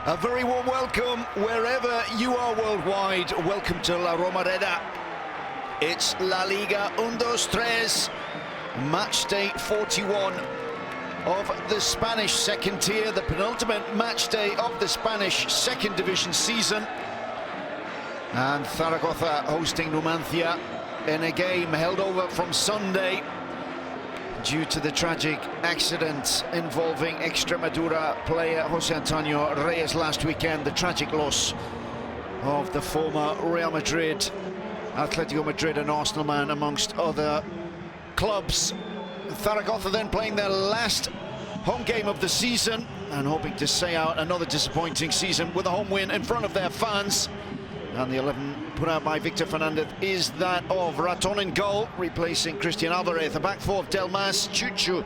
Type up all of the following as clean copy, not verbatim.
A very warm welcome wherever you are worldwide. Welcome to La Romareda. It's La Liga 1-2-3, match day 41 of the Spanish second tier, the penultimate match day of the Spanish second division season. And Zaragoza hosting Numancia in a game held over from Sunday due to the tragic accident involving Extremadura player Jose Antonio Reyes last weekend, the tragic loss of the former Real Madrid, Atletico Madrid and Arsenal man, amongst other clubs. Zaragoza then playing their last home game of the season and hoping to say out another disappointing season with a home win in front of their fans. And the 11 put out by Victor Fernandez is that of Raton in goal, replacing Christian Alvarez. A back four of Del Mas, Chuchu,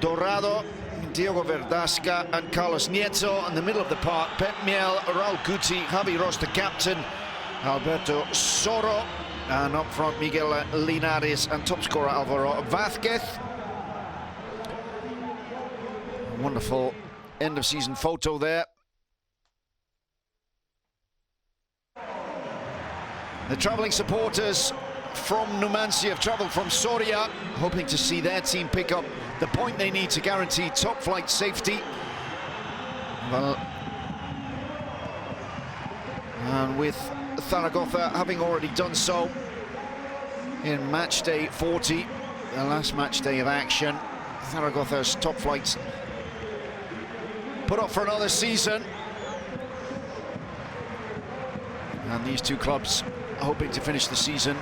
Dorado, Diego Verdasca and Carlos Nieto. In the middle of the park, Pep Miel, Raul Guti, Javi Ross the captain, Alberto Soro, and up front Miguel Linares and top scorer Alvaro Vázquez. Wonderful end of season photo there. The travelling supporters from Numancia have travelled from Soria, hoping to see their team pick up the point they need to guarantee top flight safety. Well, and with Zaragoza having already done so in match day 40, the last match day of action, Zaragoza's top flights put up for another season. And these two clubs hoping to finish the season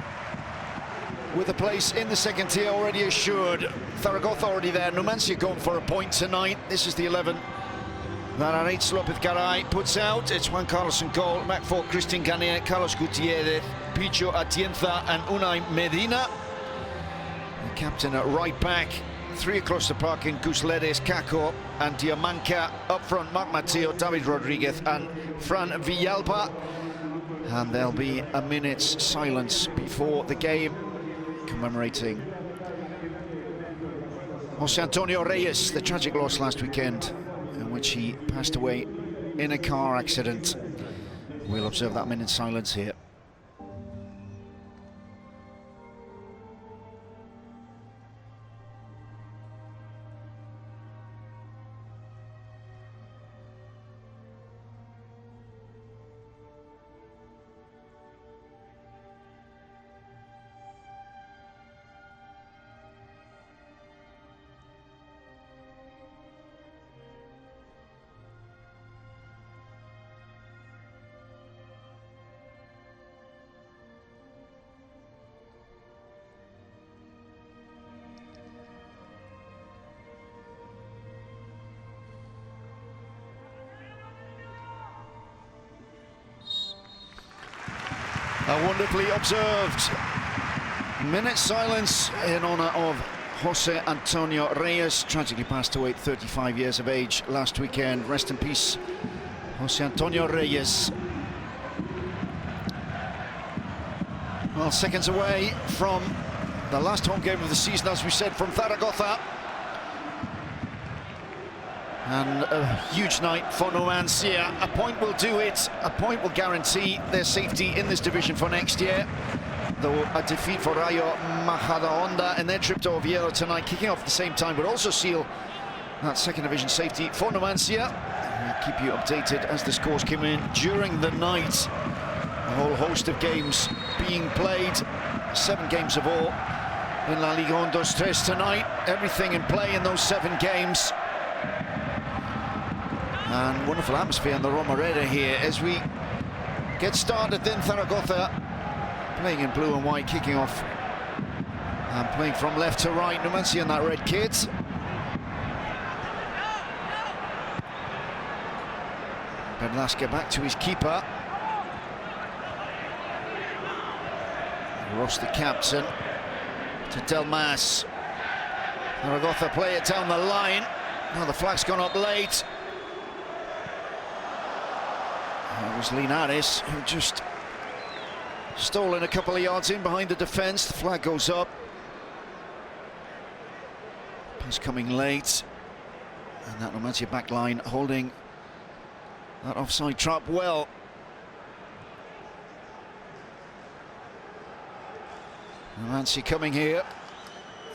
with a place in the second tier already assured. Zaragoza already there, Numancia going for a point tonight. This is the 11 that Aritz Lopez Garay puts out. It's Juan Carlos in goal, back four Christian Canet, Carlos Gutierrez, Picho Atienza and Unai Medina. The captain at right back, three across the park in Cusledes, Kako and Diamanca. Up front, Marc Mateo, David Rodriguez and Fran Villalba. And there'll be a minute's silence before the game, commemorating Jose Antonio Reyes, the tragic loss last weekend in which he passed away in a car accident. We'll observe that minute's silence here. Wonderfully observed. Minute silence in honor of Jose Antonio Reyes, tragically passed away at 35 years of age last weekend. Rest in peace, Jose Antonio Reyes. Well, seconds away from the last home game of the season, as we said, from Zaragoza. And a huge night for Numancia. A point will do it. A point will guarantee their safety in this division for next year. Though a defeat for Rayo Majadahonda in their trip to Oviedo tonight, kicking off at the same time, would also seal that second division safety for Numancia. We'll keep you updated as the scores come in during the night. A whole host of games being played, 7 games of all in La Liga 1-2-3 tonight. Everything in play in those 7 games. And wonderful atmosphere in the Romareda here as we get started in Zaragoza, playing in blue and white, kicking off and playing from left to right. Numancia in that red kit. Bedlaska back to his keeper. Ross, the captain, to Delmas. Zaragoza play it down the line. Now the flag's gone up late. It was Linares who just stolen a couple of yards in behind the defence. The flag goes up. Pass coming late. And that Numancia back line holding that offside trap well. Numancia coming here,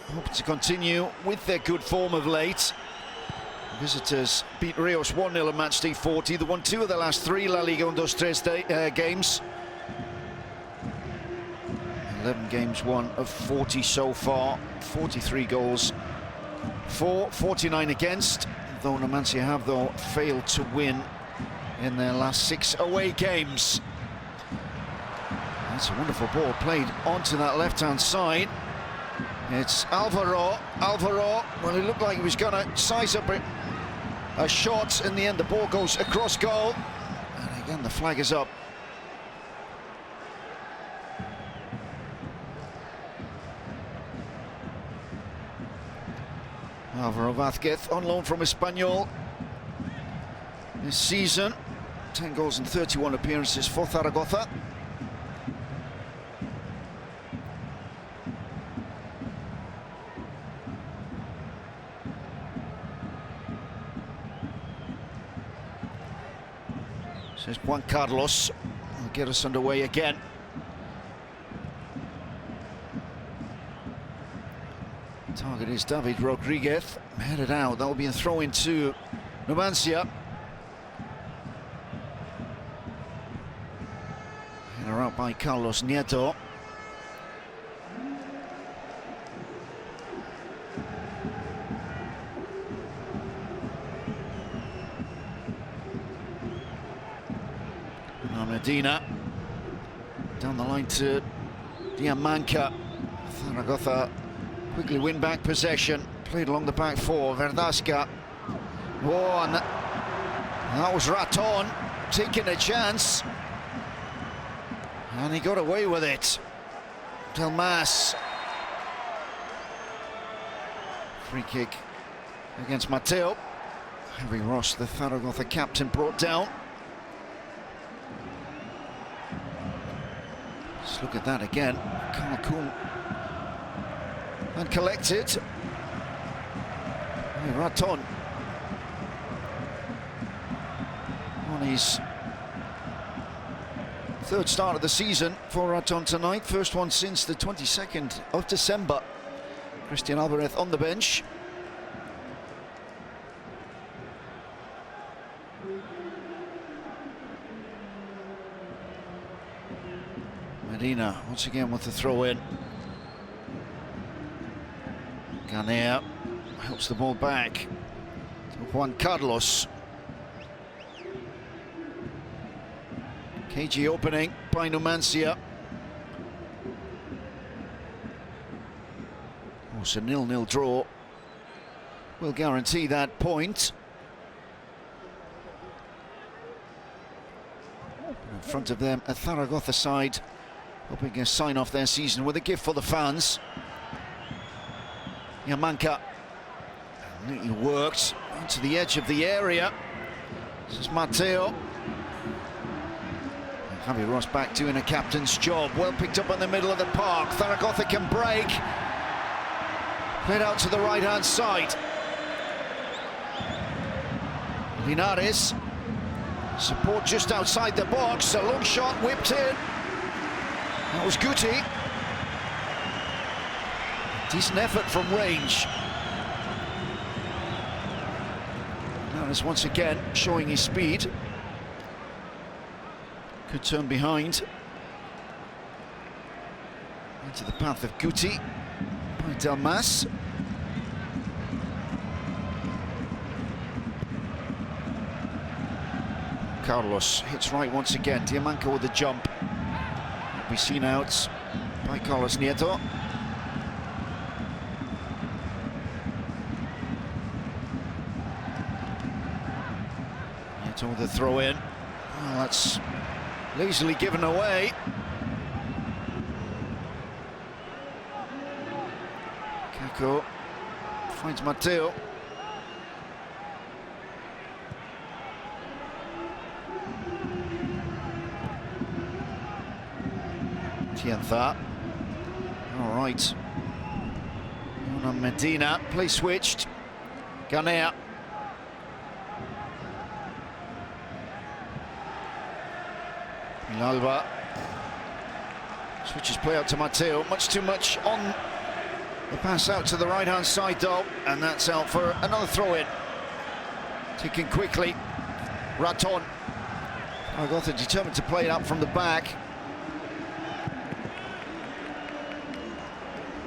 hoping to continue with their good form of late. Visitors beat Rios 1-0 in match day 40. They won 2 of the last 3 La Liga 1-2-3 games. 11 games won of 40 so far, 43 goals for, 49 against. Though Numancia have, though, failed to win in their last 6 away games. That's a wonderful ball played onto that left-hand side. It's Alvaro. Well, it looked like he was going to size up a shot. In the end, the ball goes across goal. And again, the flag is up. Alvaro Vázquez on loan from Espanyol this season. 10 goals and 31 appearances for Zaragoza. Says Juan Carlos. Will get us underway again. Target is David Rodriguez. Headed out. That'll be a throw into Numancia. Header out by Carlos Nieto. Medina down the line to Diamanca. Zaragoza quickly win back possession. Played along the back 4. Verdasca. Oh, and that was Raton taking a chance, and he got away with it. Delmas. Free kick against Mateo. Harry Ross, the Zaragoza captain, brought down. Let's look at that again. Carl Kuhn. And collected. Raton. On his 3rd start of the season for Raton tonight. First one since the 22nd of December. Christian Alvarez on the bench. Medina once again with the throw in. Guinea helps the ball back to Juan Carlos. KG opening by Numancia. Oh, it's a 0-0 draw. Will guarantee that point. In front of them, a Zaragoza side hoping to sign off their season with a gift for the fans. Yamanka neatly worked onto the edge of the area. This is Matteo. Javi Ross back doing a captain's job. Well picked up in the middle of the park. Zaragoza can break. Played out to the right-hand side. Linares. Support just outside the box. A long shot whipped in. That was Guti. Decent effort from range. Linares once again showing his speed. Good turn behind. Into the path of Guti by Delmas. Carlos hits right once again. Diamanco with the jump. Will be seen out by Carlos Nieto. Nieto with the throw in. Well, that's lazily given away. Kako finds Matteo. Tientha. All right. Medina, play switched. Guinea. Alba switches play out to Matteo. Much too much on the pass out to the right-hand side, though, and that's out for another throw-in. Ticking quickly. Raton. Zaragoza determined to play it up from the back.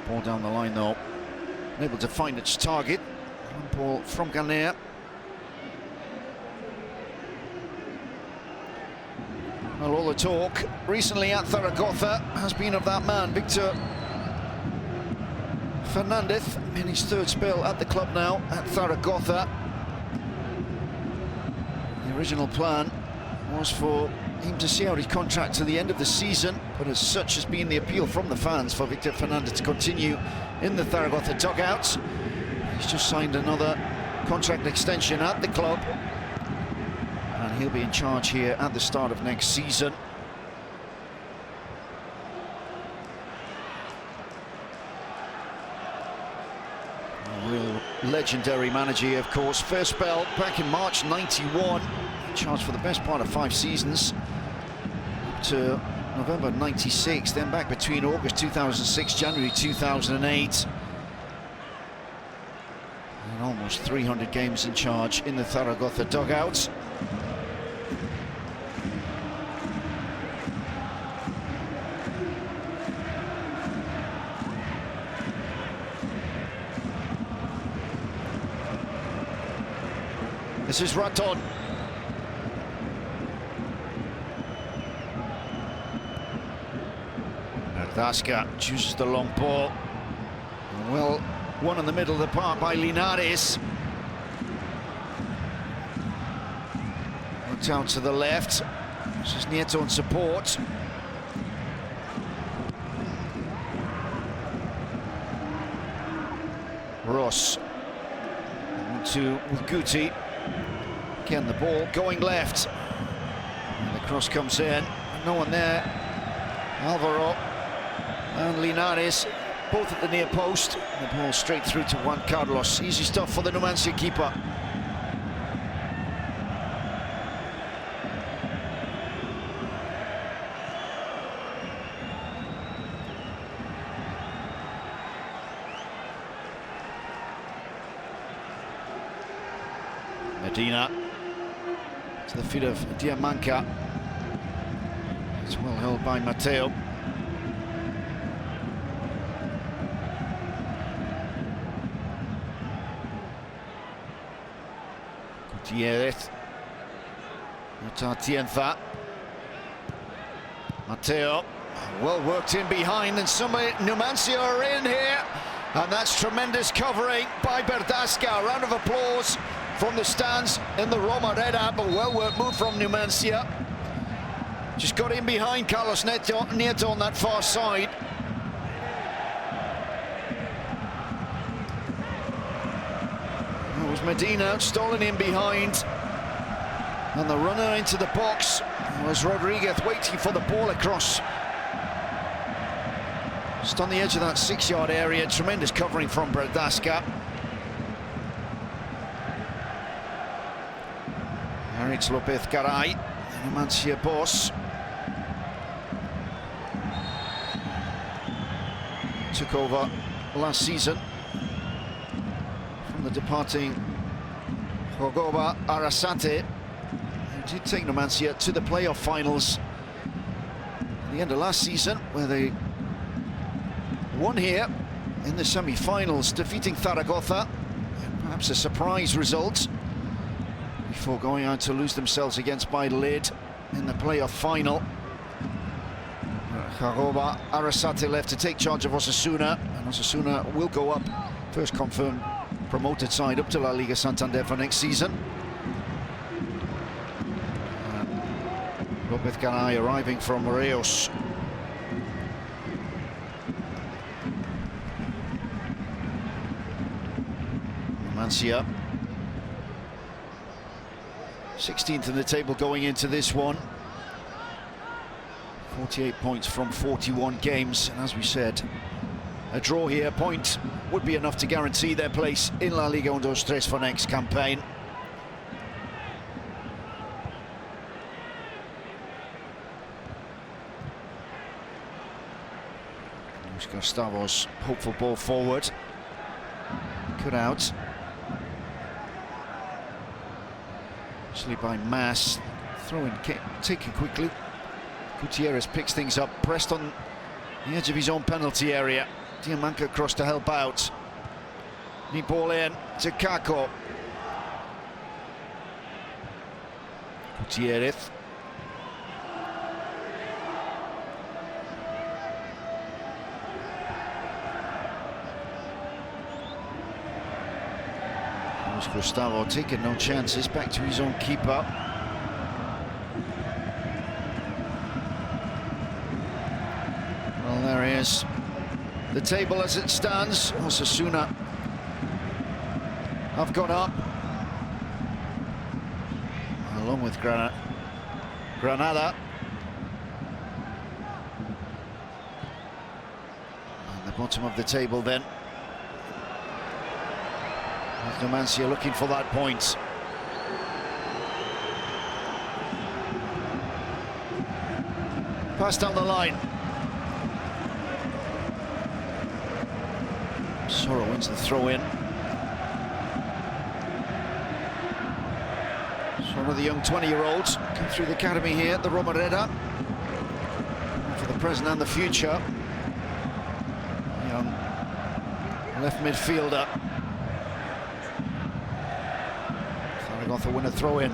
Ball down the line, though. Unable to find its target. One ball from Guinea. Well, all the talk recently at Zaragoza has been of that man, Victor Fernandez, in his third spell at the club now at Zaragoza. The original plan was for him to see out his contract to the end of the season, but as such has been the appeal from the fans for Victor Fernandez to continue in the Zaragoza dugouts. He's just signed another contract extension at the club, and he'll be in charge here at the start of next season. A real legendary manager, of course. First spell back in March '91, in charge for the best part of 5 seasons, up to November '96, then back between August 2006, January 2008. And almost 300 games in charge in the Zaragoza dugouts. This is Raton. Madagascar chooses the long ball. Well, one in the middle of the park by Linares. Looked out to the left. This is Nieto on support. Ross. 1-2 with Guti. Again, the ball going left. And the cross comes in. No one there. Alvaro and Linares, both at the near post. The ball straight through to Juan Carlos. Easy stuff for the Numancia keeper. Medina to the feet of Diamanca. It's well held by Matteo. Gutierrez. Tientha. Matteo. Well worked in behind, and somebody, Numancia are in here. And that's tremendous covering by Berdasca. Round of applause from the stands in the Romareda, but well worked move from Numancia. Just got in behind Carlos Nieto on that far side. That was Medina, stolen in behind. And the runner into the box was Rodriguez, waiting for the ball across. Just on the edge of that 6-yard area. Tremendous covering from Bradasca. Haritz Lopez Garay, the Numancia boss. Took over last season from the departing Hogoba Arasate, who did take Numancia to the playoff finals at the end of last season, where they won here in the semi-finals, defeating Zaragoza. Perhaps a surprise result before going on to lose themselves against Mayotte in the playoff final. Hogoba Arasate left to take charge of Osasuna, and Osasuna will go up, first confirmed promoted side, up to La Liga Santander for next season. Lopez Garay arriving from Reus. Numancia 16th in the table going into this one. 48 points from 41 games, and as we said, a draw here, point would be enough to guarantee their place in La Liga 1-2-3 for next campaign. Luis Gustavo's hopeful ball forward, cut out. Actually by Mas, throw-in taken quickly. Gutierrez picks things up, pressed on the edge of his own penalty area. Diamanka across to help out. Need ball in to Kako. Gutierrez. Luis Gustavo taking no chances, back to his own keeper. Well, there he is. The table as it stands. Osasuna have gone up, along with Granada. And the bottom of the table then. Numancia looking for that point. Pass down the line. Soro wins the throw-in. So one of the young 20-year-olds come through the academy here at the Romareda. For the present and the future. Young left midfielder. Zaragoza win a throw-in.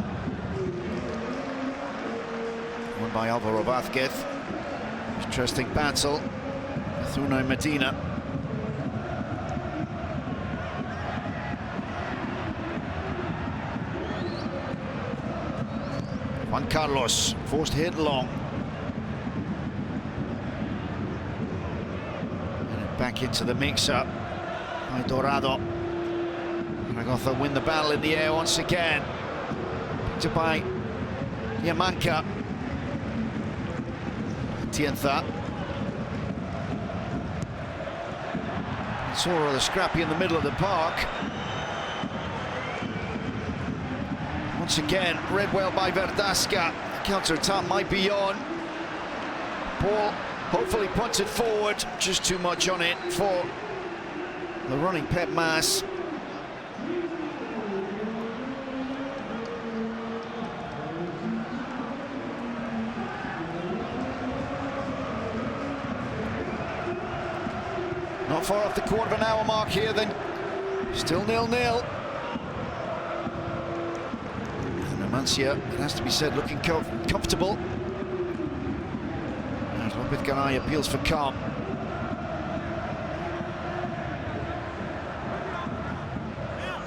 Won by Alvaro Vázquez. Interesting battle. Thuno Medina. Juan Carlos forced hit long. And back into the mix-up by Dorado. Zaragoza win the battle in the air once again. Picked up by Yamanka. Tientha. It's all rather scrappy in the middle of the park. Once again, read well by Bradasca. Counter-attack might be on. Ball hopefully punted forward. Just too much on it for the running Pep Mas. Not far off the quarter of an hour mark here then. Still 0-0. Numancia, it has to be said, looking comfortable. As Lopez Garay appeals for calm.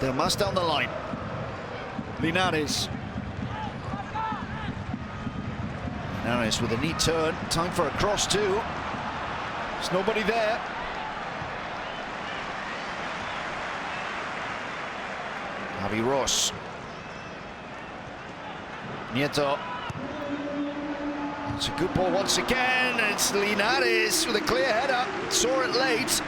Del Mas down the line. Linares. Linares with a neat turn. Time for a cross too. There's nobody there. Javi Ross. Nieto. It's a good ball once again. It's Linares with a clear header. Saw it late.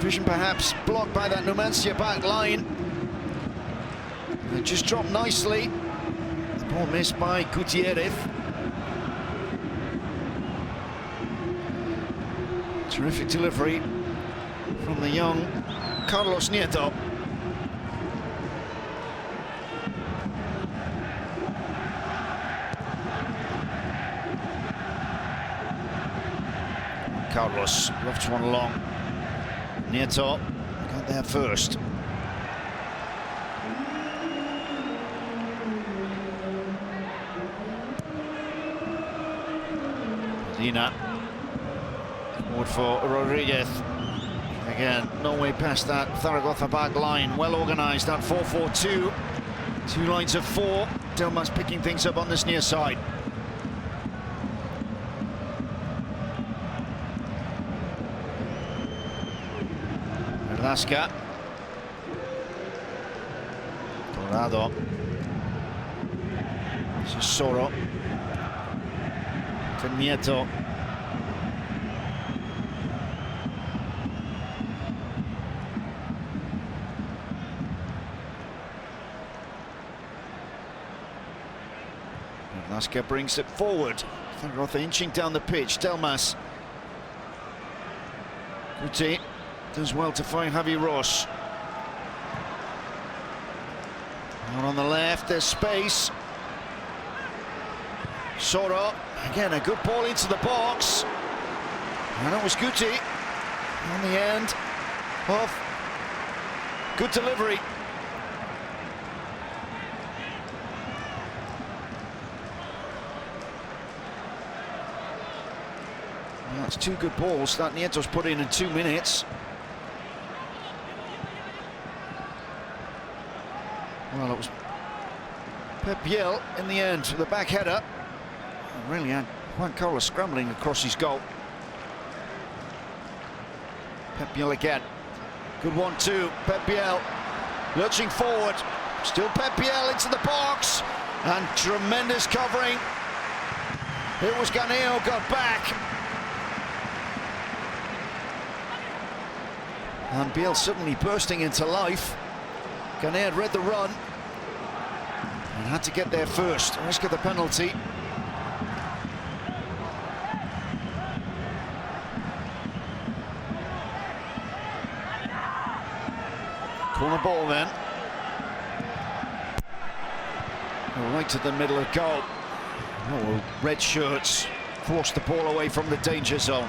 Vision perhaps blocked by that Numancia back line. It just dropped nicely. The ball missed by Gutierrez. Terrific delivery from the young Carlos Nieto. Carlos lofts one along. Nieto got there first. Zina. Forward for Rodriguez. Again, no way past that Zaragoza back line. Well organised, that 4-4-2. Two lines of four. Delmas picking things up on this near side. Velasca. Dorado. This is Soro. To Nieto. Velasca brings it forward. Zaragoza inching down the pitch. Delmas. Cote does well to find Javi Ross. Out on the left, there's space. Soro, again a good ball into the box. And it was Guti on the end of good delivery. Well, that's two good balls that Nieto's put in 2 minutes. Well, it was Pep Biel in the end with the back header. And really had Juan Carlos scrambling across his goal. Pep Biel again. Good 1-2. Pep Biel lurching forward. Still Pep Biel into the box. And tremendous covering. It was Ganeo got back. And Biel suddenly bursting into life. Ganeo had read the run and had to get there first. Risk of the penalty. Corner ball then. Right to the middle of goal. Oh, red shirts forced the ball away from the danger zone.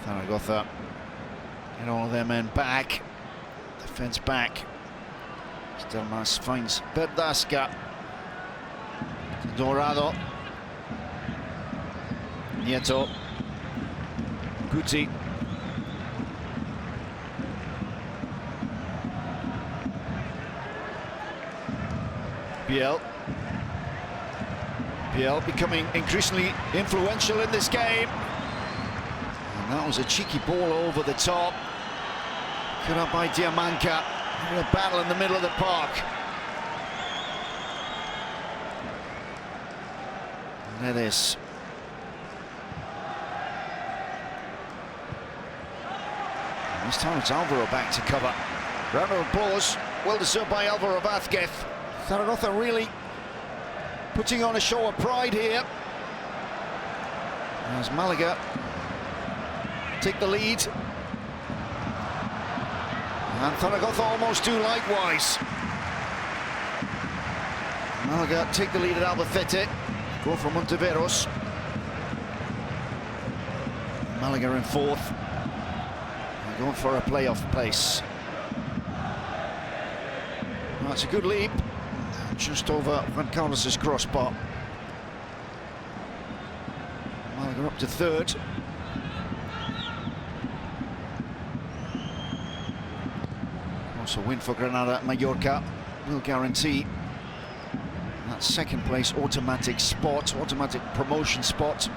Zaragoza get all of their men back. Defence back. Delmas finds Verdasca. Dorado. Nieto. Guti. Biel. Biel becoming increasingly influential in this game. And that was a cheeky ball over the top. Cut up by Diamanca. A battle in the middle of the park. And there it is. And this time it's Alvaro back to cover. Round of applause, well deserved by Alvaro Vázquez. Zaragoza really putting on a show of pride here. As Malaga take the lead. And Zaragoza almost do likewise. Malaga take the lead at Albacete. Go for Monteveros. Malaga in fourth. They're going for a playoff place. That's a good leap. Just over Juan Carlos's crossbar. Malaga up to third. Also win for Granada at Mallorca will guarantee that second place automatic spot, automatic promotion spot.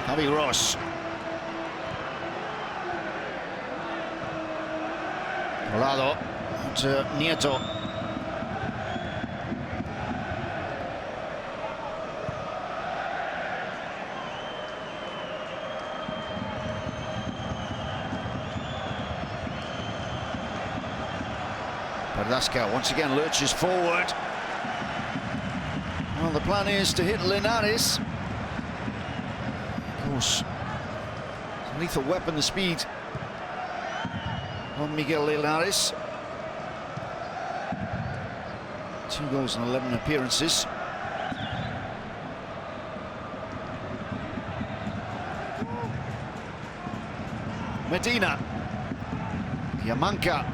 Javi Ross. Rolado to Nieto. Madagascar once again lurches forward. Well, the plan is to hit Linares. Of course, it's a lethal weapon, the speed on Miguel Linares. 2 goals and 11 appearances. Medina. Yamanka.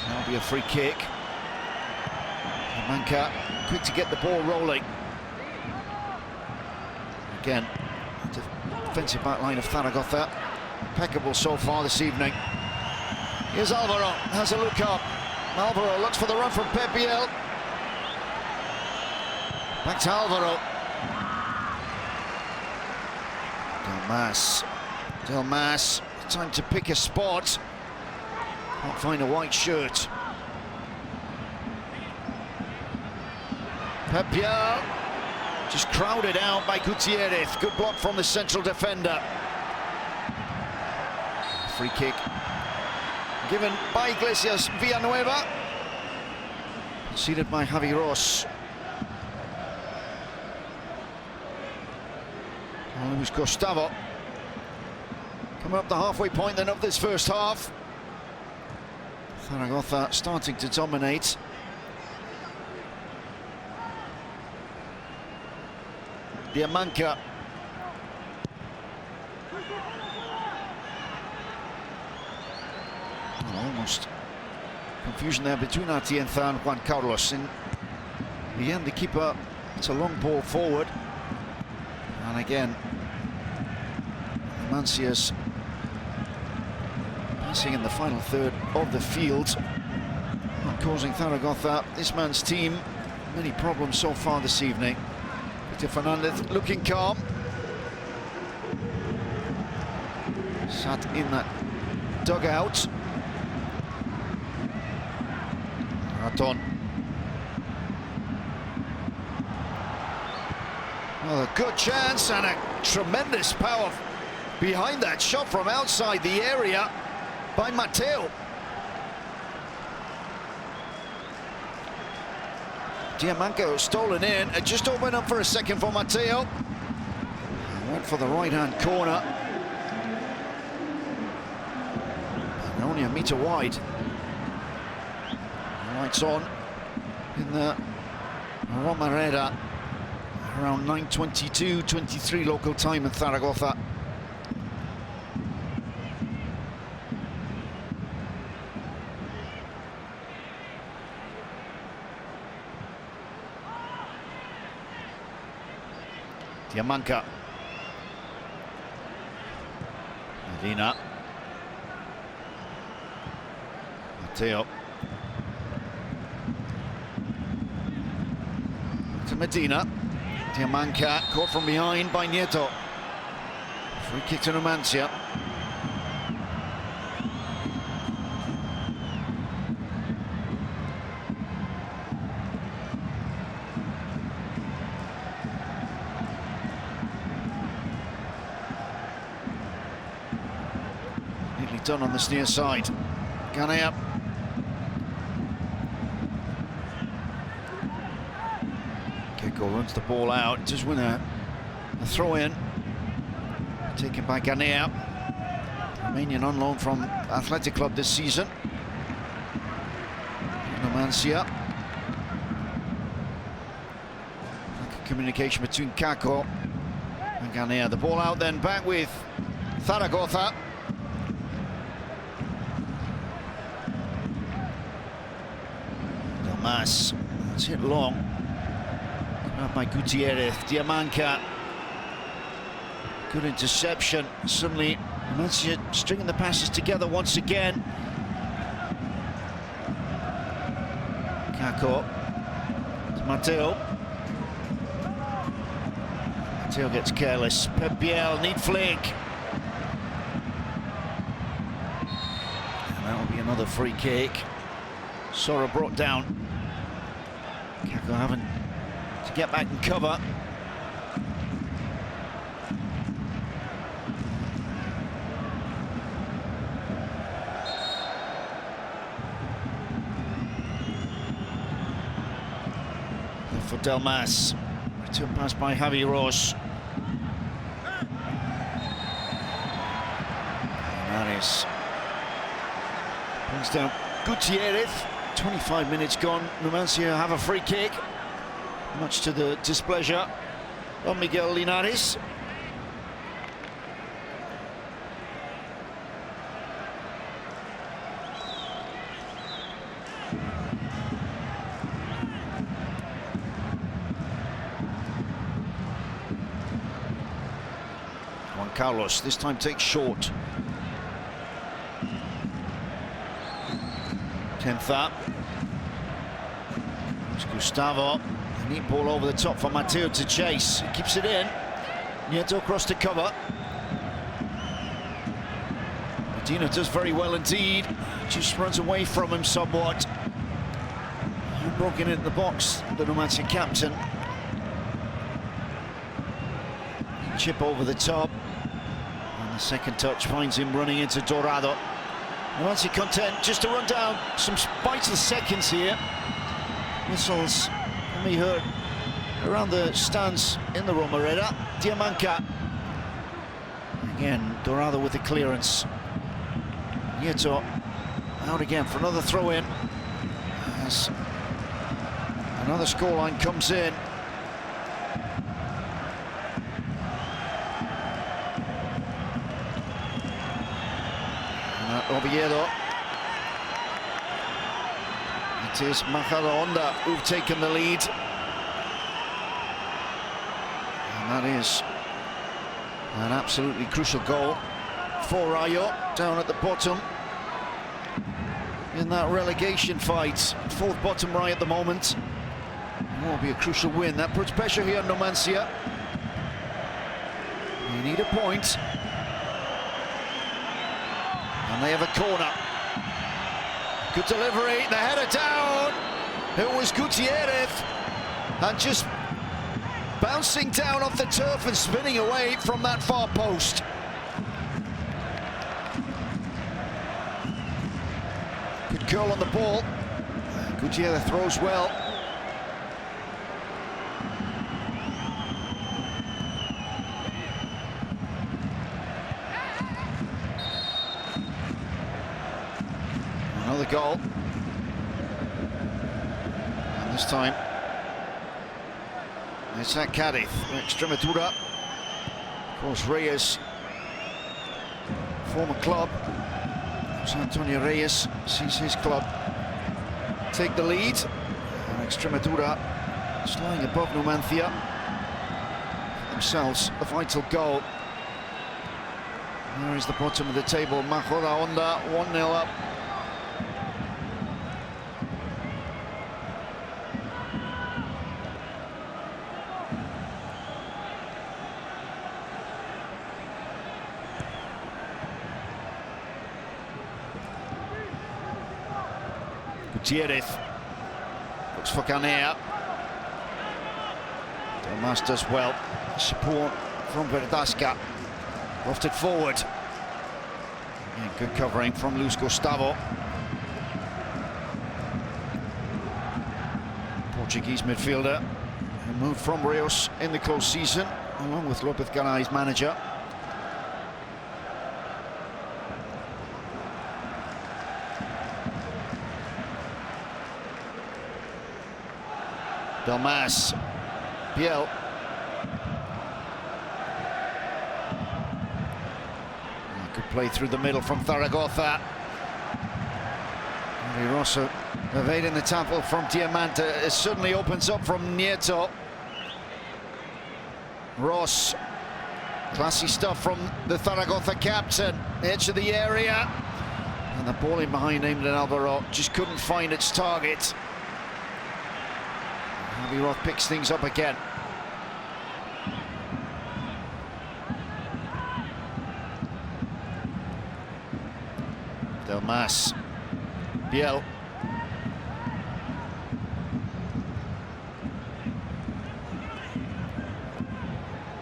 That'll be a free kick. Yamanka quick to get the ball rolling. Again, defensive back line of Zaragoza. Impeccable so far this evening. Here's Alvaro, has a look up. Alvaro looks for the run from Pepiel. Back to Alvaro. Delmas, time to pick a spot. Can't find a white shirt. Pepiel, just crowded out by Gutierrez. Good block from the central defender. Free kick given by Iglesias Villanueva. Conceded by Javi Ross. Well, it was Gustavo. Coming up the halfway point then of this first half. Zaragoza starting to dominate. Diamanca. Almost confusion there between Atienza and Juan Carlos. In the end, the keeper, it's a long ball forward. And again, Numancia's passing in the final third of the field, not causing Zaragoza, this man's team, many problems so far this evening. Peter Fernandez looking calm. Sat in that dugout. Raton. Well, a good chance and a tremendous power behind that shot from outside the area by Mateo. Diamanco stolen in, it just opened up for a second for Mateo. Went for the right-hand corner. And only a metre wide. Lights on in the Romareda around 9:22-23 local time in Zaragoza. Diamanca. Medina. Mateo. To Medina. Diamanca caught from behind by Nieto. Free kick to Numancia. Neatly done on this near side. Guinea. Runs the ball out, just win a throw in, taken by Guinea, Romanian on loan from Athletic Club this season. Numancia. Communication between Kako and Guinea. The ball out then back with Zaragoza. Delmas, it's hit long. Grabbed by Gutierrez, Diamanca. Good interception. Suddenly, Numancia stringing the passes together once again. Kako. It's Matteo. Matteo gets careless. Pep Biel, neat flick. And that'll be another free kick. Sora brought down. Kako having to get back and cover. For Delmas. Return pass by Javi Ross. Maris brings down Gutierrez. 25 minutes gone. Numancia have a free kick, much to the displeasure of Miguel Linares. Juan Carlos this time takes short. 10th up. It's Gustavo. A neat ball over the top for Matteo to chase. He keeps it in. Nieto across to cover. Medina does very well indeed. Just runs away from him somewhat. Broken into the box, the Numancia captain. Chip over the top. And the second touch finds him running into Dorado. Numancia content just to run down some vital seconds here. Whistles can be heard around the stands in the Romareda. Diamanca. Again, Dorado with the clearance. Nieto out again for another throw-in. As another scoreline comes in. Oviedo. It is Majadahonda who've taken the lead. And that is an absolutely crucial goal for Rayo, down at the bottom in that relegation fight. Fourth bottom right at the moment. It will be a crucial win. That puts pressure here on Numancia. You need a point. And they have a corner. Good delivery, the header down. It was Gutierrez. And just bouncing down off the turf and spinning away from that far post. Good curl on the ball. Gutierrez throws well. Another goal. And this time it's at Cadiz, Extremadura. Of course, Reyes, former club. Jose Antonio Reyes sees his club take the lead. And Extremadura is lying above Numancia. Themselves a vital goal. There is the bottom of the table. Majadahonda 1-0 up. Gutierrez looks for Canea. Delmas does well. Support from Verdasca. Lofted forward. And good covering from Luis Gustavo. Portuguese midfielder who moved from Rios in the close season, along with Lopez Garay's manager. Delmas, Biel. Good play through the middle from Zaragoza. Rosso Evading the tackle from Diamante. It suddenly opens up from Nieto. Ross. Classy stuff from the Zaragoza captain. Edge of the area. And the ball in behind aimed at Alvaro just couldn't find its target. Javi Ross picks things up again. Delmas. Biel.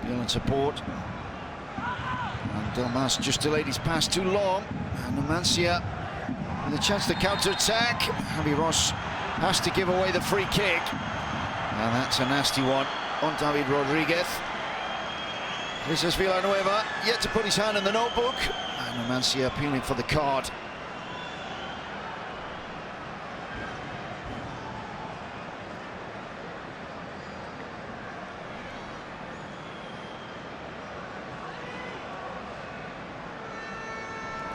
Biel in support. And Delmas just delayed his pass too long. And Numancia with a chance to counter-attack. Javi Ross has to give away the free kick. And that's a nasty one on David Rodriguez. This is Villanueva yet to put his hand in the notebook. And Numancia appealing for the card.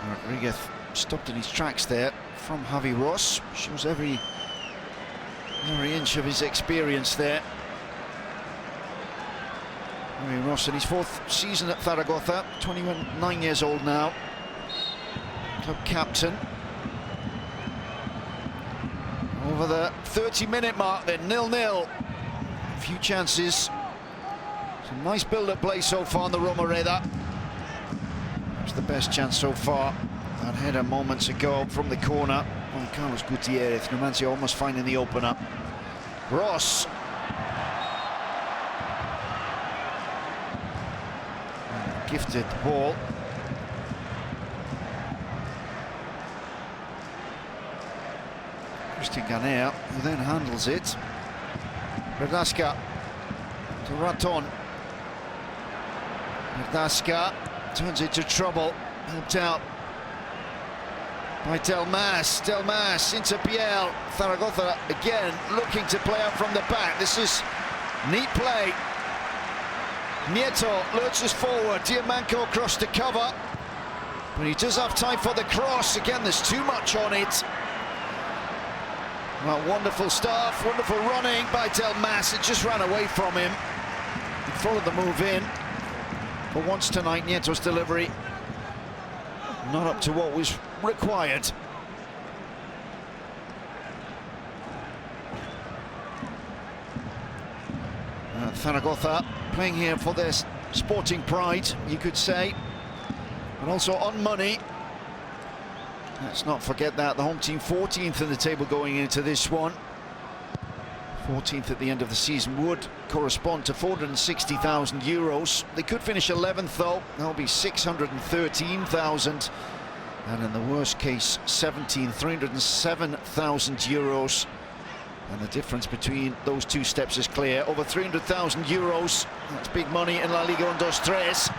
Rodriguez stopped in his tracks there from Javi Ross. Shows every inch of his experience there. Javi Ross in his 4th season at Zaragoza, 29 years old now. Club captain. Over the 30-minute mark then, 0-0. A few chances. Some nice build-up play so far on the Romareda. It's the best chance so far. That header moments ago from the corner on Carlos Gutierrez. Numancia almost finding the opener. Ross. Gifted ball. Christian Ganea, who then handles it. Verdasca to Raton. Verdasca turns it to trouble. Helped out by Delmas. Delmas into Biel. Zaragoza again looking to play out from the back. This is neat play. Nieto lurches forward. Diamanco across to cover. But he does have time for the cross. Again, there's too much on it. Well, wonderful stuff. Wonderful running by Delmas. It just ran away from him. He followed the move in. But once tonight, Nieto's delivery not up to what was required. Zaragoza playing here for their sporting pride, you could say, but also on money. Let's not forget that the home team 14th in the table going into this one. 14th at the end of the season would correspond to 460,000 euros. They could finish 11th though. That'll be 613,000. And in the worst case, 17th, 307,000 euros. And the difference between those two steps is clear. Over 300,000 euros. That's big money in La Liga 1-2-3.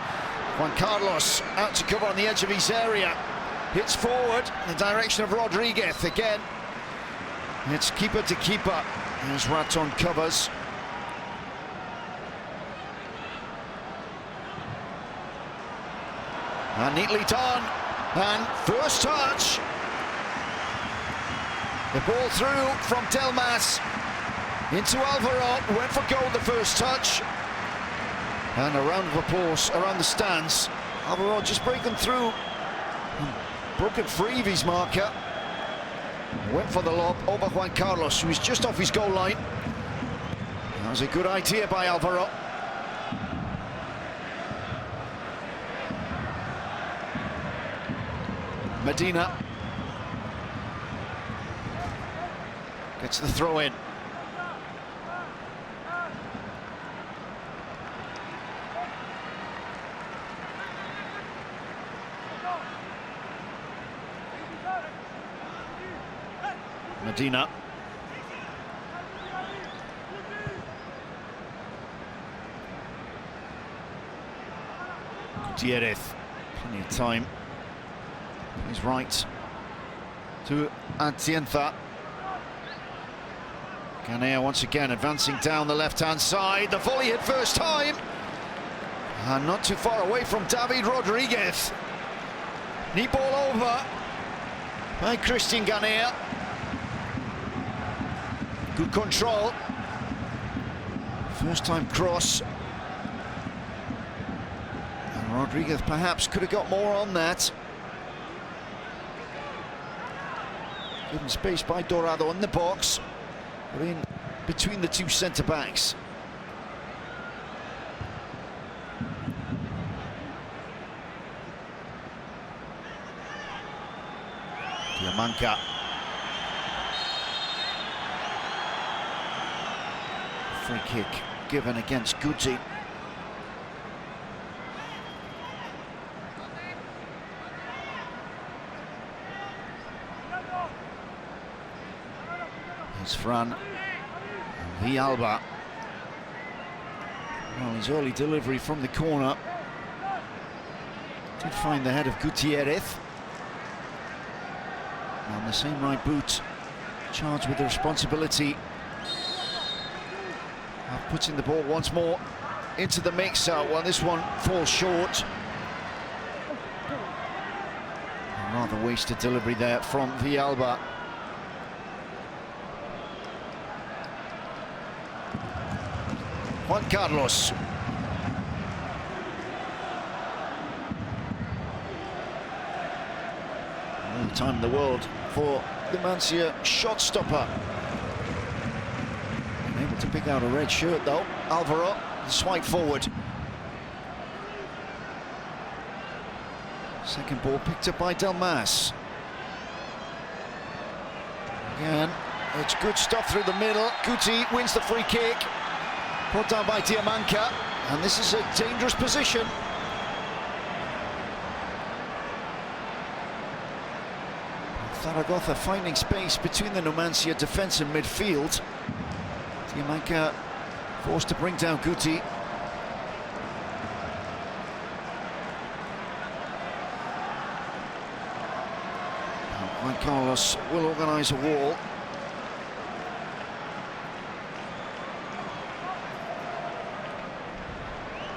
Juan Carlos out to cover on the edge of his area. Hits forward in the direction of Rodriguez again. It's keeper to keeper. As Raton covers. And neatly done. And first touch. The ball through from Delmas into Alvaro. Went for goal the first touch. And a round of applause around the stands. Alvaro just breaking through. Broken free of his marker. Went for the lob over Juan Carlos, who was just off his goal line. That was a good idea by Alvaro. Medina gets the throw in. Medina. Gutierrez, plenty of time. He's right to Atienza. Ganea once again advancing down the left-hand side. The volley hit first time. And not too far away from David Rodriguez. Knee ball over by Christian Ganea. Good control. First time cross. And Rodriguez perhaps could have got more on that. Given space by Dorado in the box. We're in between the two centre-backs. Diamanka. Free kick given against Guti. Here's Fran. Villalba. Well, his early delivery from the corner did find the head of Gutierrez. On the same right boot, charged with the responsibility of putting the ball once more into the mix. Well, this one falls short. A rather wasted delivery there from Villalba. Juan Carlos. All the time in the world for Numancia shot stopper. Able to pick out a red shirt though. Alvaro, the swipe forward. Second ball picked up by Delmas. Again, it's good stuff through the middle. Guti wins the free kick. Brought down by Diamanka, and this is a dangerous position. Zaragoza finding space between the Numancia defence and midfield. Diamanka forced to bring down Guti. Juan Carlos will organise a wall.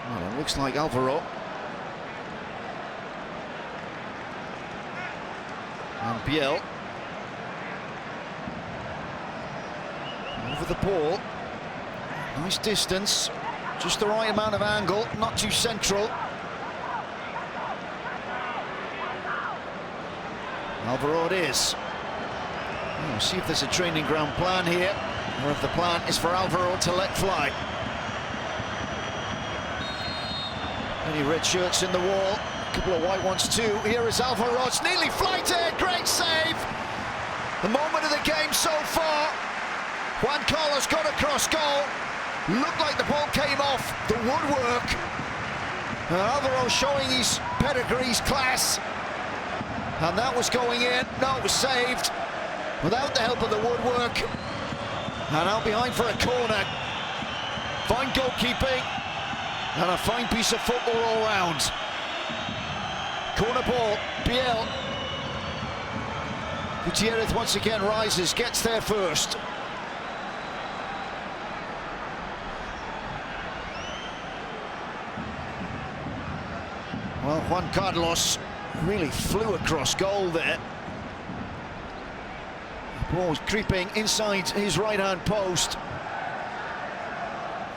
Well, it looks like Alvaro. And Biel. Over the ball. Nice distance. Just the right amount of angle, not too central. Alvaro it is. We'll see if there's a training ground plan here, or if the plan is for Alvaro to let fly. Any red shirts in the wall, a couple of white ones too. Here is Alvaro, it's nearly flighted, great save! The moment of the game so far. Juan Carlos got across goal. Looked like the ball came off the woodwork. And Alvaro showing his pedigree's class. And that was going in. No, it was saved without the help of the woodwork. And out behind for a corner. Fine goalkeeping. And a fine piece of football all round. Corner ball, Biel. Gutierrez once again rises, gets there first. Well, Juan Carlos really flew across goal there. The ball was creeping inside his right-hand post.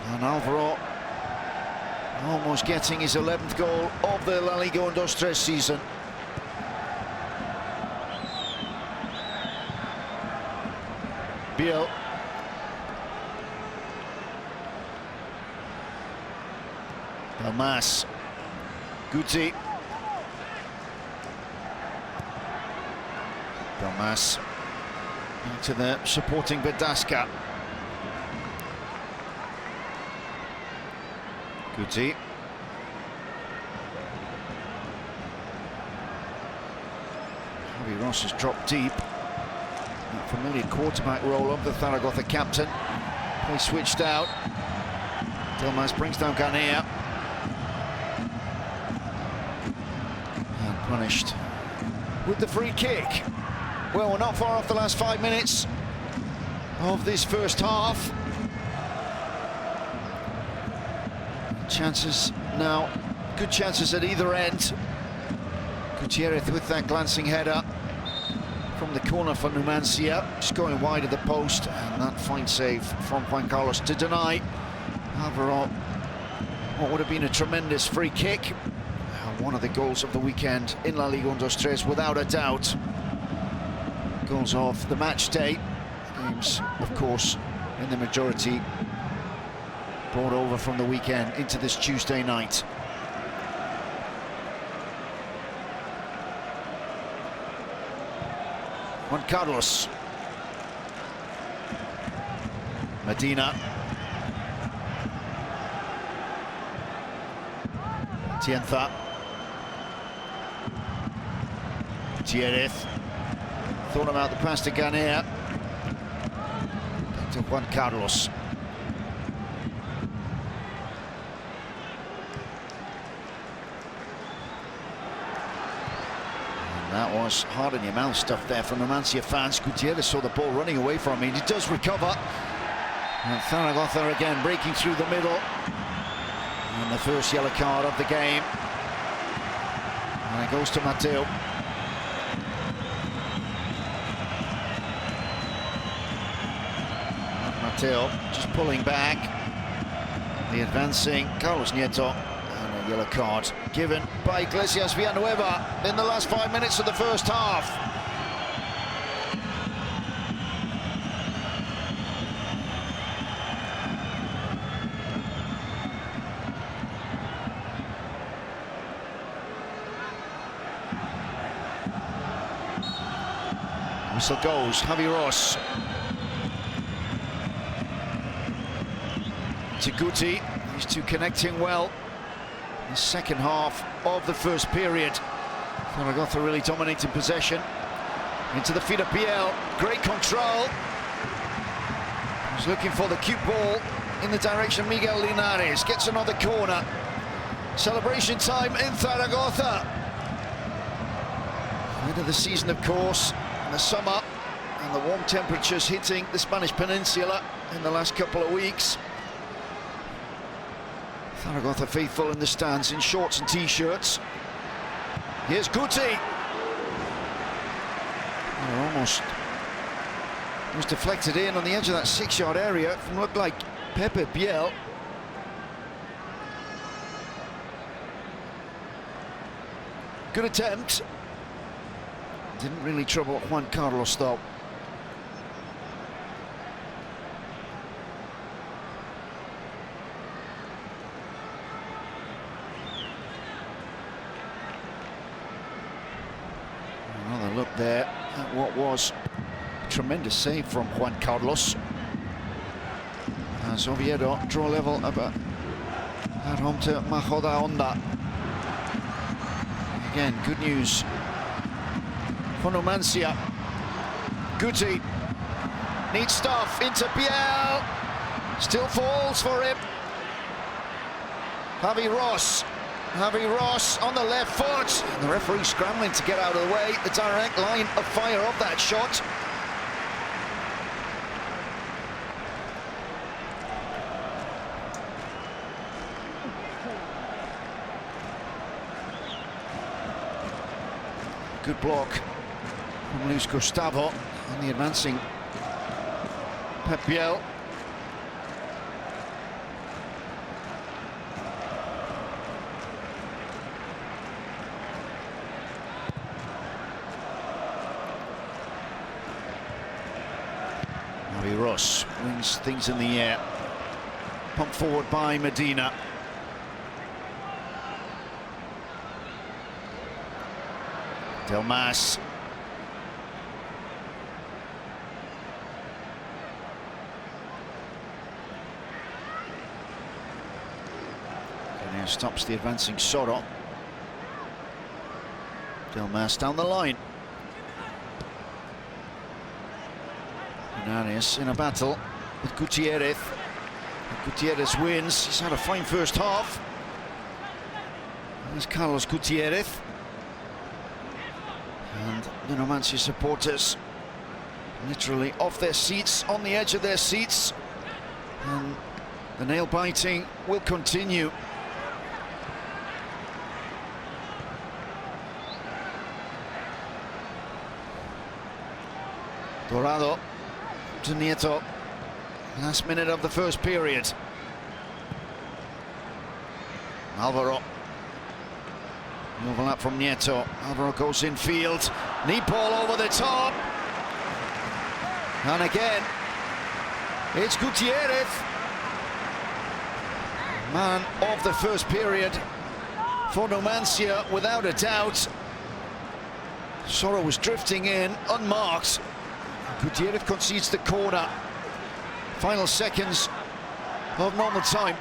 And Alvaro almost getting his 11th goal of the La Liga 1-2-3 season. Biel. Delmas. Guti. Delmas into the supporting Bedaska. Guti. Javi Ross has dropped deep. That familiar quarterback role of the Zaragoza captain. Play switched out. Delmas brings down Guinea. And punished with the free kick. Well, we're not far off the last 5 minutes of this first half. Chances now, good chances at either end. Gutierrez with that glancing header. from the corner for Numancia, just going wide of the post, and that fine save from Juan Carlos to deny Alvaro what would have been a tremendous free kick. One of the goals of the weekend in La Liga 1-2-3, without a doubt. Goals of the match day. Games, of course, in the majority brought over from the weekend into this Tuesday night. Juan Carlos. Medina. Tienza. Gutierrez. Thought about the pass to Guinea. Back to Juan Carlos. And that was hard in your mouth stuff there from the Numancia fans. Gutierrez saw the ball running away from him. He does recover. And Zaragoza again breaking through the middle. And the first yellow card of the game. And it goes to Mateo. Mateo just pulling back. The advancing Carlos Nieto. And a yellow card given by Iglesias Villanueva in the last 5 minutes of the first half. Whistle goes, Javi Ross. To Guti, these two connecting well. The second half of the first period. Zaragoza really dominating possession. Into the feet of Biel, great control. He's looking for the cute ball in the direction of Miguel Linares. Gets another corner. Celebration time in Zaragoza. End of the season, of course. The summer and the warm temperatures hitting the Spanish Peninsula in the last couple of weeks. Zaragoza faithful in the stands in shorts and t-shirts. Here's Guti. Almost was deflected in on the edge of that 6-yard area from looked like Pepe Biel. Good attempt. Didn't really trouble Juan Carlos though. Another look there at what was a tremendous save from Juan Carlos. As Oviedo draw level at home to Majoda Honda. Again, good news for Numancia. Guti needs stuff into Biel. Still falls for him. Javi Ross on the left foot. And the referee scrambling to get out of the way. The direct line of fire of that shot. Good block from Luis Gustavo and the advancing Pep Biel. Javi Ross wins things in the air. Pumped forward by Medina. Del Mas. And stops the advancing Soro. Del Mas down the line. Hernandez in a battle with Gutierrez. Gutierrez wins. He's had a fine first half. There's Carlos Gutierrez. And the Numancia supporters literally off their seats, on the edge of their seats. And the nail biting will continue. Dorado to Nieto. Last minute of the first period. Alvaro. Overlap from Nieto. Alvaro goes in field. Knee ball over the top. And again, it's Gutierrez. Man of the first period for Numancia, without a doubt. Soro was drifting in, unmarked. Gutierrez concedes the corner. Final seconds of normal time.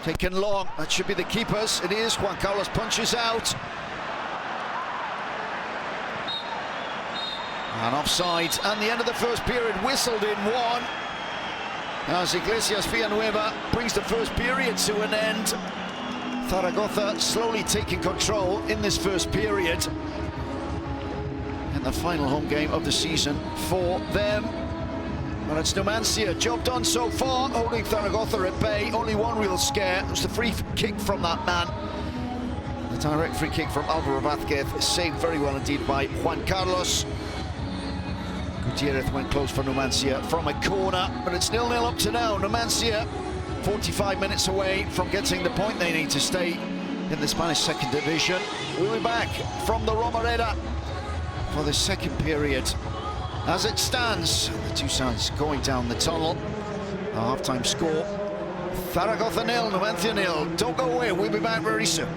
Taken long, that should be the keepers. It is. Juan Carlos punches out. And offside, and the end of the first period whistled in one. As Iglesias Villanueva brings the first period to an end. Zaragoza slowly taking control in this first period. And the final home game of the season for them. And it's Numancia, job done so far, holding Zaragoza at bay. Only one real scare, it was the free kick from that man. The direct free kick from Alvaro Vázquez, saved very well indeed by Juan Carlos. Gutierrez went close for Numancia from a corner, but it's 0-0 up to now. Numancia 45 minutes away from getting the point they need to stay in the Spanish second division. We'll be back from the Romareda for the second period. As it stands, the two sides going down the tunnel. The half-time score, Zaragoza 0, Numancia 0. Don't go away, we'll be back very soon.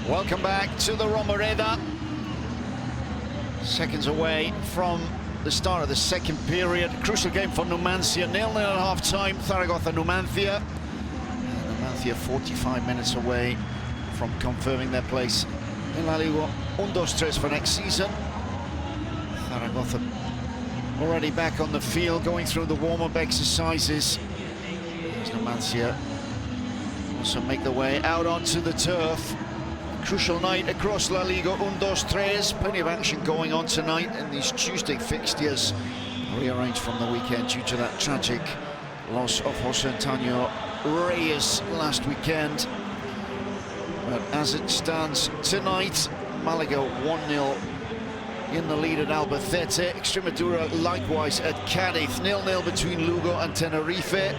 Welcome back to the Romareda. Seconds away from the start of the second period. Crucial game for Numancia. 0-0 at half-time. Zaragoza, Numancia. Numancia 45 minutes away from confirming their place in La Liga 1-2-3 for next season. Zaragoza already back on the field, going through the warm-up exercises. As Numancia also make their way out onto the turf. Crucial night across La Liga 1-2-3. Plenty of action going on tonight in these Tuesday fixtures, rearranged from the weekend due to that tragic loss of Jose Antonio Reyes last weekend. But as it stands tonight, Malaga 1-0 in the lead at Albacete. Extremadura likewise at Cadiz. 0-0 between Lugo and Tenerife.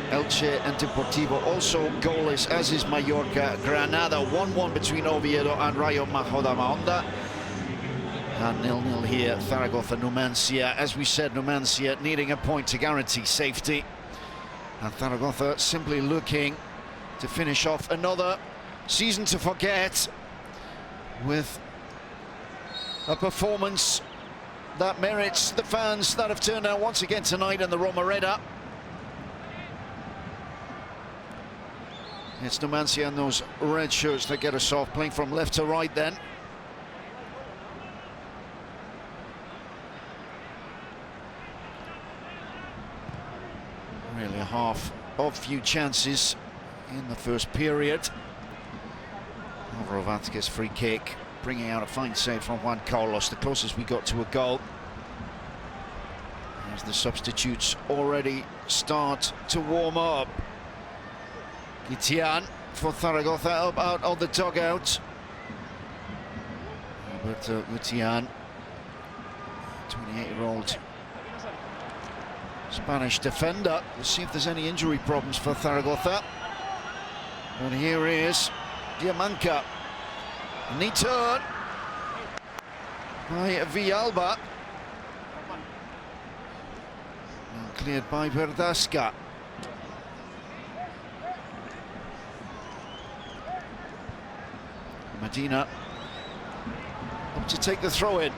Elche and Deportivo also goalless, as is Mallorca. Granada 1-1 between Oviedo and Rayo Majadahonda. And 0-0 here, Zaragoza, Numancia. As we said, Numancia needing a point to guarantee safety. And Zaragoza simply looking to finish off another season to forget with a performance that merits the fans that have turned out once again tonight in the Romareda. It's Numancia and those red shirts that get us off, playing from left to right then. Really a half of few chances in the first period. Alvaro Vázquez free kick, bringing out a fine save from Juan Carlos, the closest we got to a goal. As the substitutes already start to warm up. Gitian for Zaragoza up out on the dugout. Alberto Gutian, 28-year-old Spanish defender. Let's see if there's any injury problems for Zaragoza. And here is Diamanca. Neat turn by Villalba. And cleared by Verdasca. Medina up to take the throw in.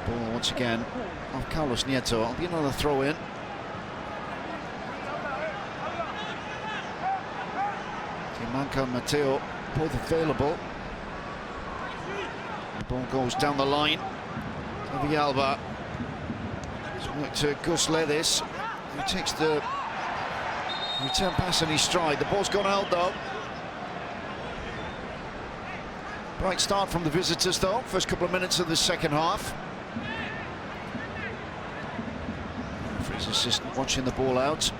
Ball once again of Carlos Nieto. It'll be another throw in. Diamanca and Mateo both available. The ball goes down the line to Villalba. To Gus Levis, who takes the return pass in his stride. The ball's gone out though. Bright start from the visitors though, first couple of minutes of the second half. For his assistant watching the ball out.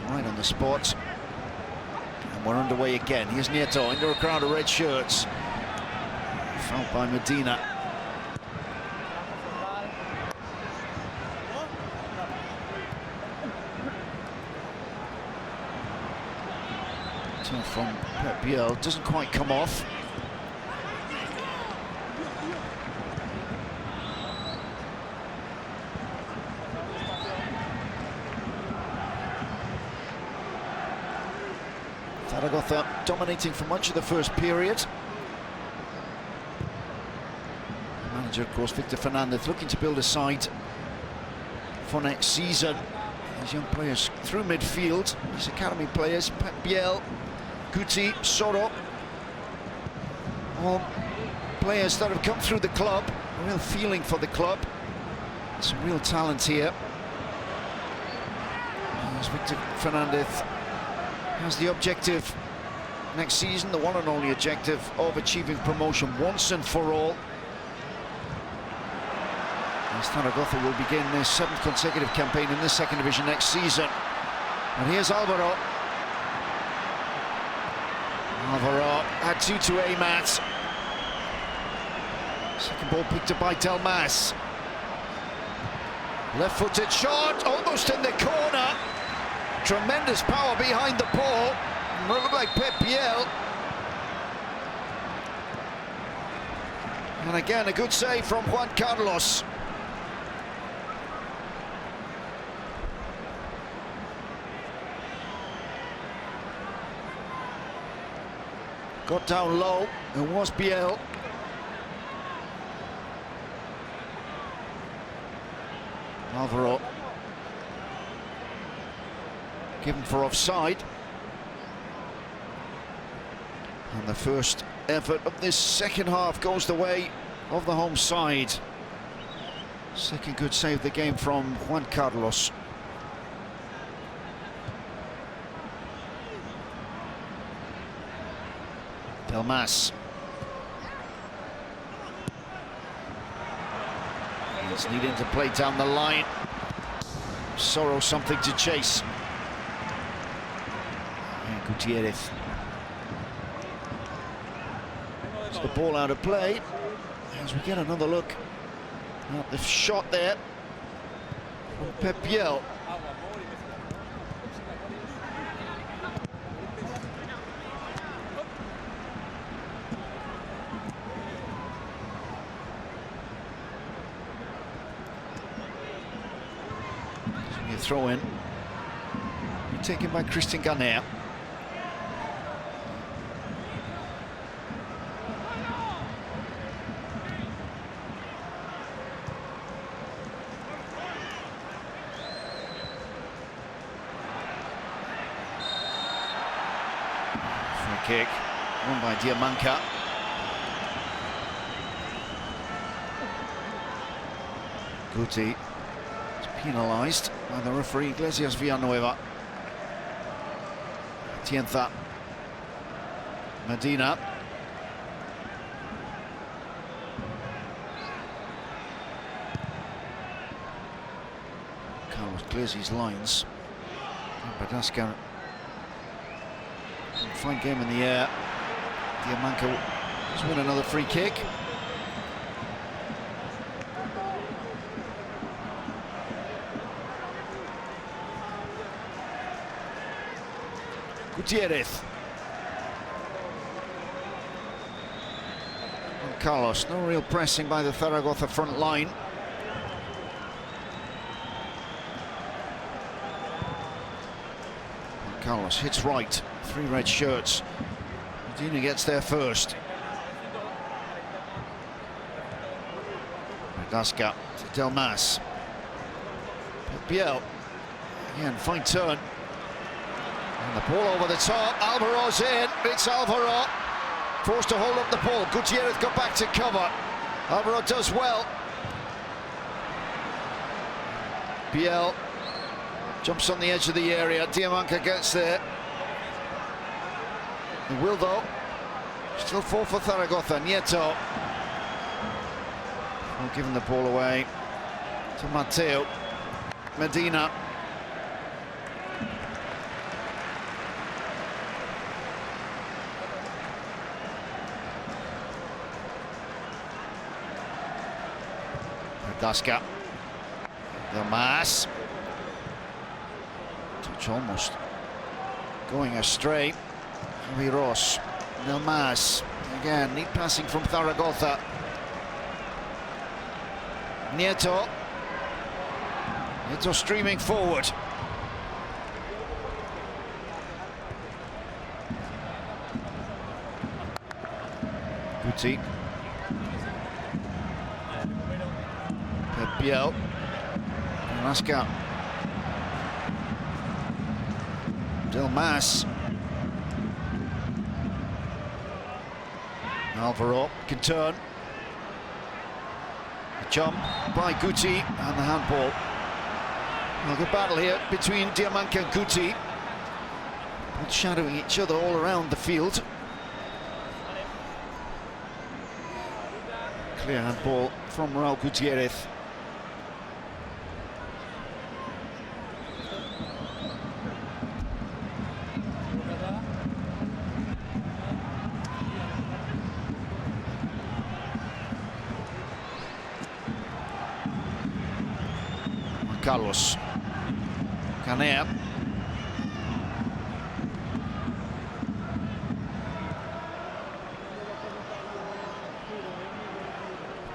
Right on the spot. And we're underway again. Here's Nieto into a crowd of red shirts. Fouled by Medina. From Pep Biel, doesn't quite come off. Zaragoza dominating for much of the first period. Manager, of course, Victor Fernandez, looking to build a side for next season. These young players through midfield, these academy players, Pep Biel, Guti, Soro, all players that have come through the club, a real feeling for the club. Some real talent here. As Victor Fernandez has the objective next season, the one and only objective of achieving promotion once and for all. As Zaragoza will begin their 7th consecutive campaign in the second division next season. And here's Alvaro. Alvaro had 2 to aim at. Second ball picked up by Delmas. Left-footed shot, almost in the corner. Tremendous power behind the ball. Looked like Pep Biel. And again, a good save from Juan Carlos. got down low. It was Biel. Alvaro given for offside. And the first effort of this second half goes the way of the home side. Second good save of the game from Juan Carlos. Delmas. He's needing to play down the line. Sorrow something to chase. And Gutierrez. It's the ball out of play as we get another look at the shot there from Pep Biel. Throw in, taken by Christian Garner. Free kick, won by Diamanca. Guti is penalised by the referee Iglesias Villanueva. Tienza. Medina. Carlos clears his lines. Madagascar. Fine game in the air. Diamanca has won another free kick. Gutierrez. And Carlos, no real pressing by the Zaragoza front line. And Carlos hits right, 3 red shirts. Medina gets there first. Madagascar to Delmas. Biel, again, fine turn. And the ball over the top, Alvaro's in, it's Alvaro, forced to hold up the ball. Gutierrez got back to cover, Alvaro does well. Biel jumps on the edge of the area, Diamanca gets there. He will though, still 4 for Zaragoza, Nieto. Well, giving the ball away to Mateo. Medina. Madagascar. Delmas. Touch almost going astray. Javi Ross. Delmas. Again, neat passing from Zaragoza. Nieto. Nieto streaming forward. Guti. Biel. Madagascar. Delmas. Alvaro can turn. A jump by Guti and the handball. Well, good battle here between Diamanca and Guti. Both shadowing each other all around the field. Clear handball from Raul Gutierrez. Carlos. Garner.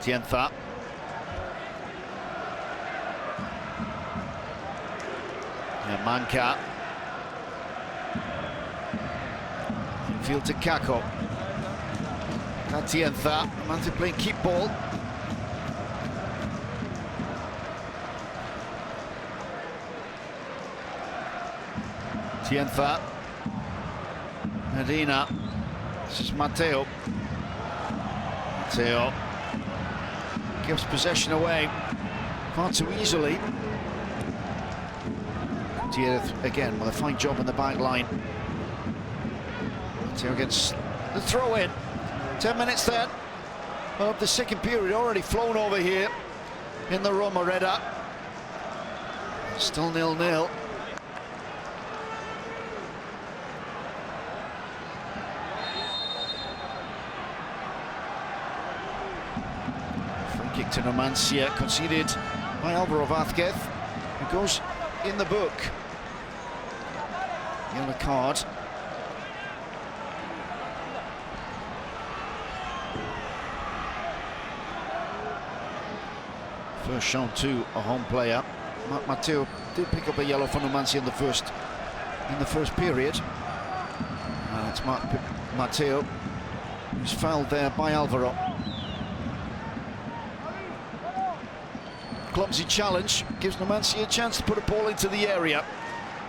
Tienza. Manca. Infield to Kako. Atienza, Numancia playing keep ball. Tienza, Medina, this is Matteo. Matteo gives possession away far too easily. Gutierrez again with a fine job in the back line. Matteo gets the throw in. 10 minutes then of the second period already flown over here in the Romareda. Still 0-0. Free kick to Numancia, conceded by Alvaro Vázquez, who goes in the book. Yellow card. First shown to a home player. Matteo did pick up a yellow for Numancia in the first period. And it's Matteo who's fouled there by Alvaro. Clumsy challenge gives Numancia a chance to put a ball into the area.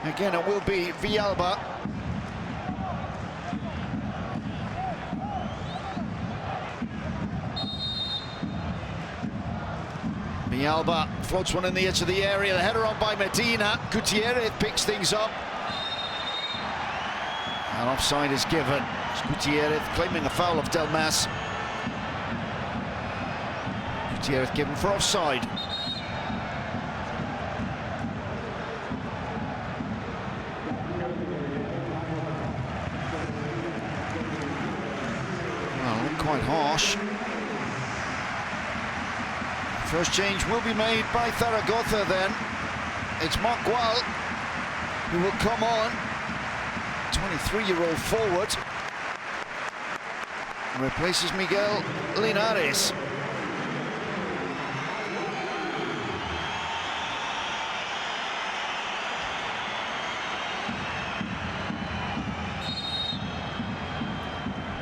Again, it will be Villalba. Villalba floats one in the edge of the area. The header on by Medina. Gutierrez picks things up. And offside is given. It's Gutierrez claiming a foul of Delmas. Gutierrez given for offside. Well, quite harsh. First change will be made by Zaragoza then. It's Marc Gual who will come on. 23-year-old forward. Replaces Miguel Linares.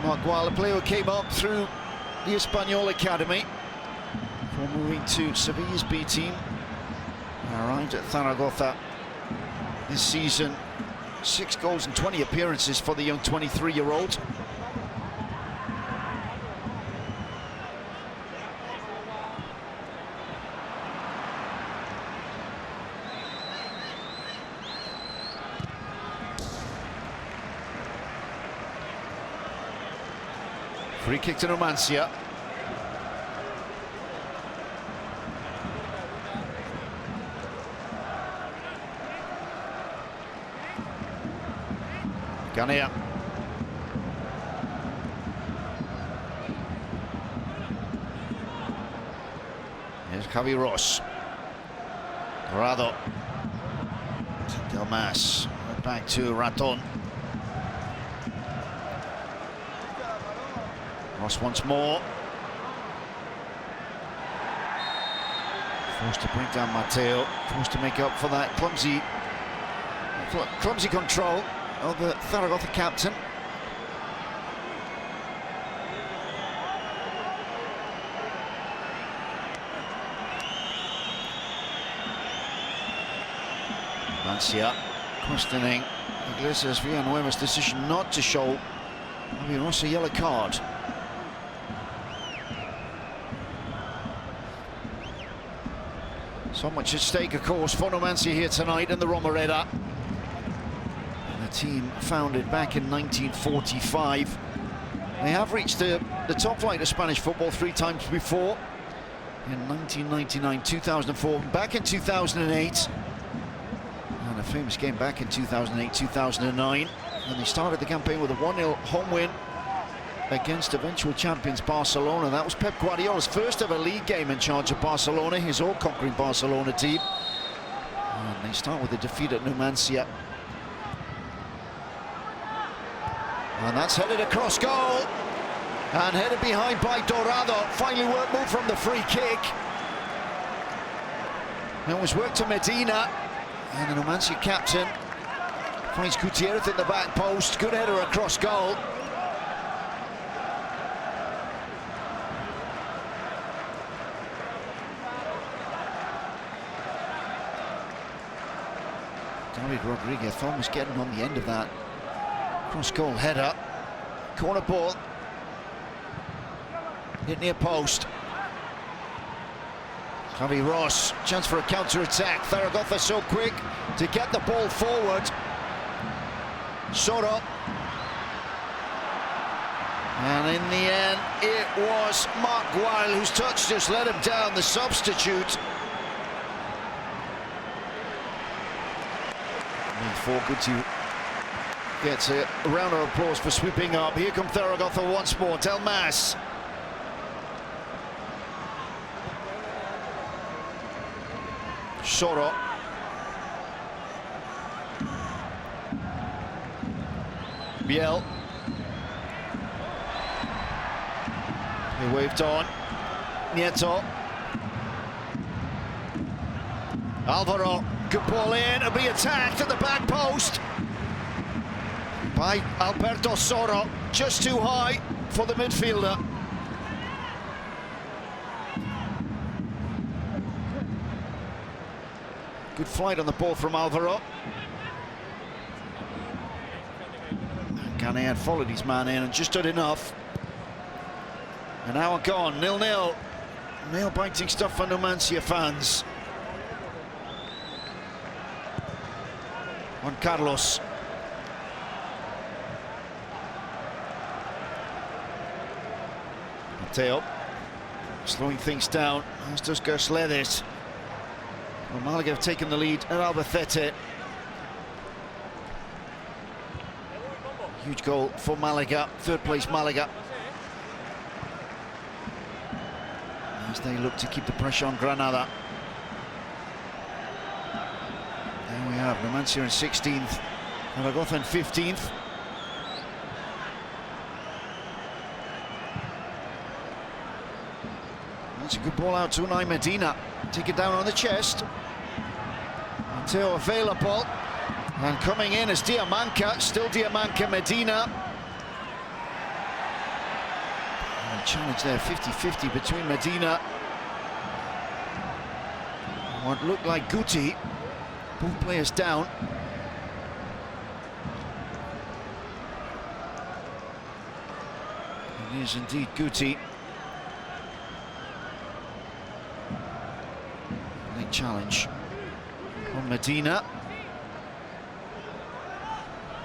Marc Gual, a player who came up through the Espanyol Academy. Before moving to Sevilla's B team, arrived at Zaragoza this season. 6 goals and 20 appearances for the young 23-year-old. Free kick to Numancia. Guinea. Here's Javi Ross. Dorado. Delmas. Back to Raton. Ross once more. Forced to bring down Matteo. Forced to make up for that clumsy control of the Zaragoza captain. Numancia questioning Iglesias Villanueva's decision not to show Javi Ross a yellow card. So much at stake, of course, for Numancia here tonight in the Romareda. A team founded back in 1945. They have reached the top flight of Spanish football 3 times before. In 1999, 2004, back in 2008. And a famous game back in 2008, 2009. And they started the campaign with a 1-0 home win against eventual champions Barcelona. That was Pep Guardiola's first ever league game in charge of Barcelona, his all-conquering Barcelona team. And they start with a defeat at Numancia. And that's headed across goal. And headed behind by Dorado. Finally work move from the free kick. It was work to Medina. And the Numancia captain finds Gutierrez in the back post. Good header across goal. David Rodriguez almost getting on the end of that cross-goal header. Corner ball. Hit near post. Javi Ross, chance for a counter-attack. Zaragoza so quick to get the ball forward. Soro. And in the end, it was Mark Weil whose touch just let him down, the substitute. Guti gets a round of applause for sweeping up. Here comes Zaragoza once more. Delmas. Soro. Biel. He waved on. Nieto. Alvaro. Good ball in. It'll be attacked at the back post by Alberto Soro. Just too high for the midfielder. Good flight on the ball from Alvaro. Gane had followed his man in and just done enough. An hour gone, 0-0. Nail-biting stuff for Numancia fans. Juan Carlos. Mateo slowing things down, as does Gersledes. Well, Malaga have taken the lead at Albacete. Huge goal for Malaga, third place Malaga. As they look to keep the pressure on Granada. There we have Numancia in 16th, Zaragoza in 15th. That's a good ball out to Unai Medina. Take it down on the chest. Mateo available. And coming in is Diamanca, still Diamanca, Medina. And challenge there, 50-50 between Medina and what looked like Guti. Both players down. It is indeed Guti. Late challenge on Medina.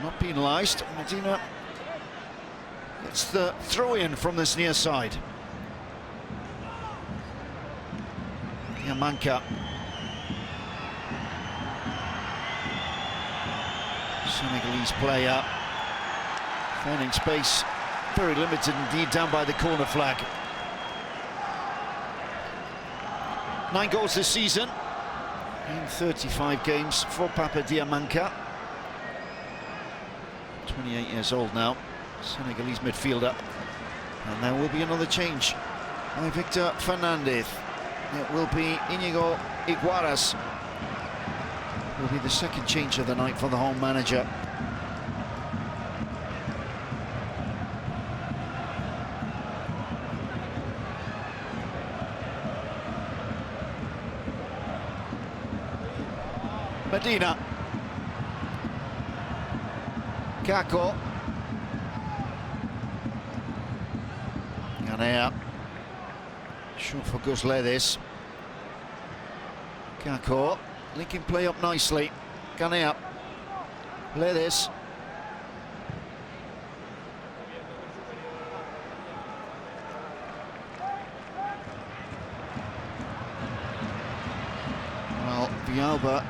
Not penalised. Medina gets the throw-in from this near side. Diamanca. Senegalese player. Finding space. Very limited indeed down by the corner flag. 9 goals this season in 35 games for Papa Diamanca. 28 years old now, Senegalese midfielder. And there will be another change by Victor Fernandez. It will be Inigo Iguaras. Will be the second change of the night for the home manager. Medina. Kako. Ganea. Short for Gersledes. Kako. Linking play up nicely. Ganea. Ledes. Well, Villalba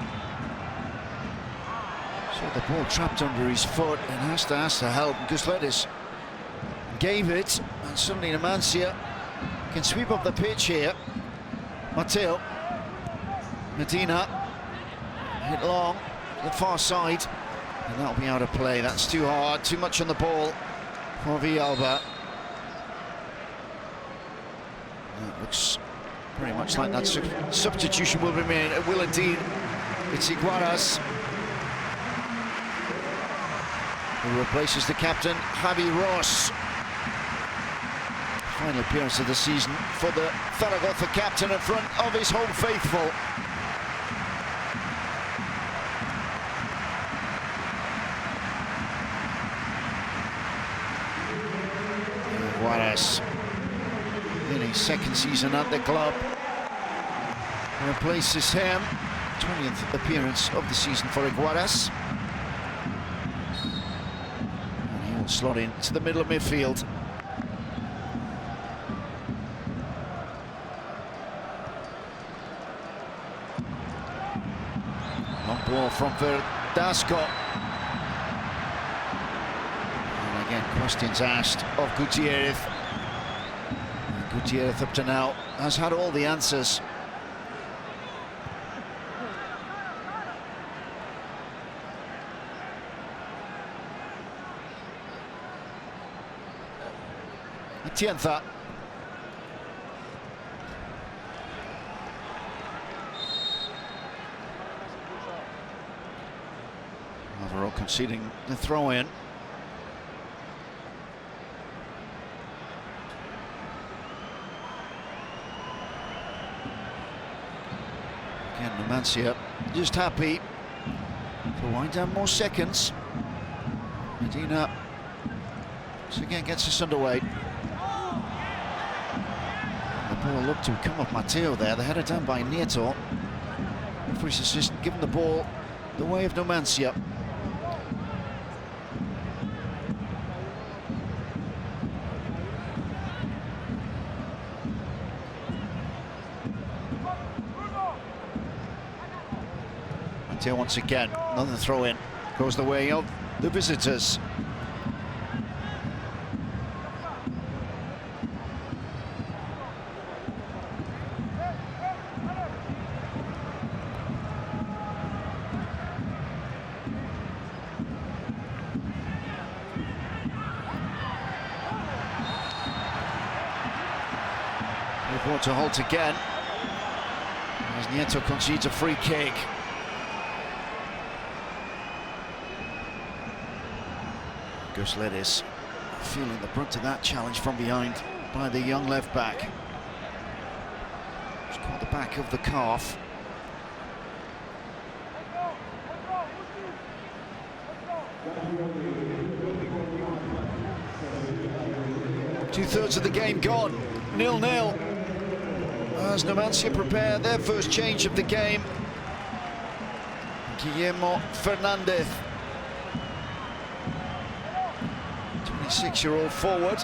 saw the ball trapped under his foot and has to ask for help. Gersledes gave it, and suddenly Numancia can sweep up the pitch here. Mateo. Medina. Hit long, the far side, and that'll be out of play. That's too hard, too much on the ball for Villalba. That looks very much like that substitution will remain. It will indeed. It's Iguaras who replaces the captain, Javi Ross. Final appearance of the season for the Zaragoza captain in front of his home faithful. Guaras, in his second season at the club, replaces him. 20th appearance of the season for Guaras. And he will slot into the middle of midfield. Long ball from Verdasco. And again, questions asked of Gutierrez. And Gutierrez up to now has had all the answers. Atienza. Overall conceding the throw-in. Again, Numancia just happy to wind down more seconds. Medina once again gets us underway. The ball looked to come off Matteo there. The header down by Nieto. Referee's assistant giving the ball the way of Numancia. Matteo once again, another throw in. Goes the way of the visitors. Brought to halt again as Nieto concedes a free kick. Gus Ledis feeling the brunt of that challenge from behind by the young left back. He's caught the back of the calf. Two-thirds of the game gone, 0-0. As Numancia prepare their first change of the game. Guillermo Fernandez, 26-year-old forward,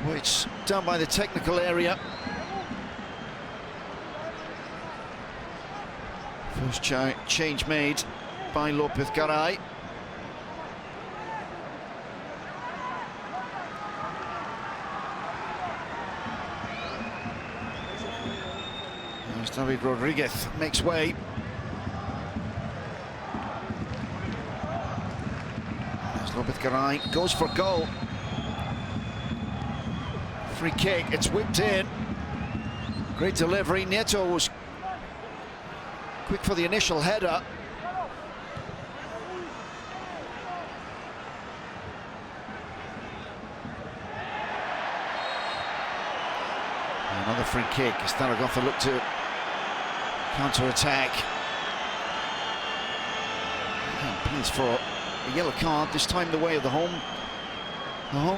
which down by the technical area. First change made by Lopez Garay. David Rodriguez makes way. As Lopez Garay goes for goal. Free kick, it's whipped in. Great delivery. Nieto was quick for the initial header. Another free kick as Zaragoza looked to counter-attack. Appeals for a yellow card, this time the way of the home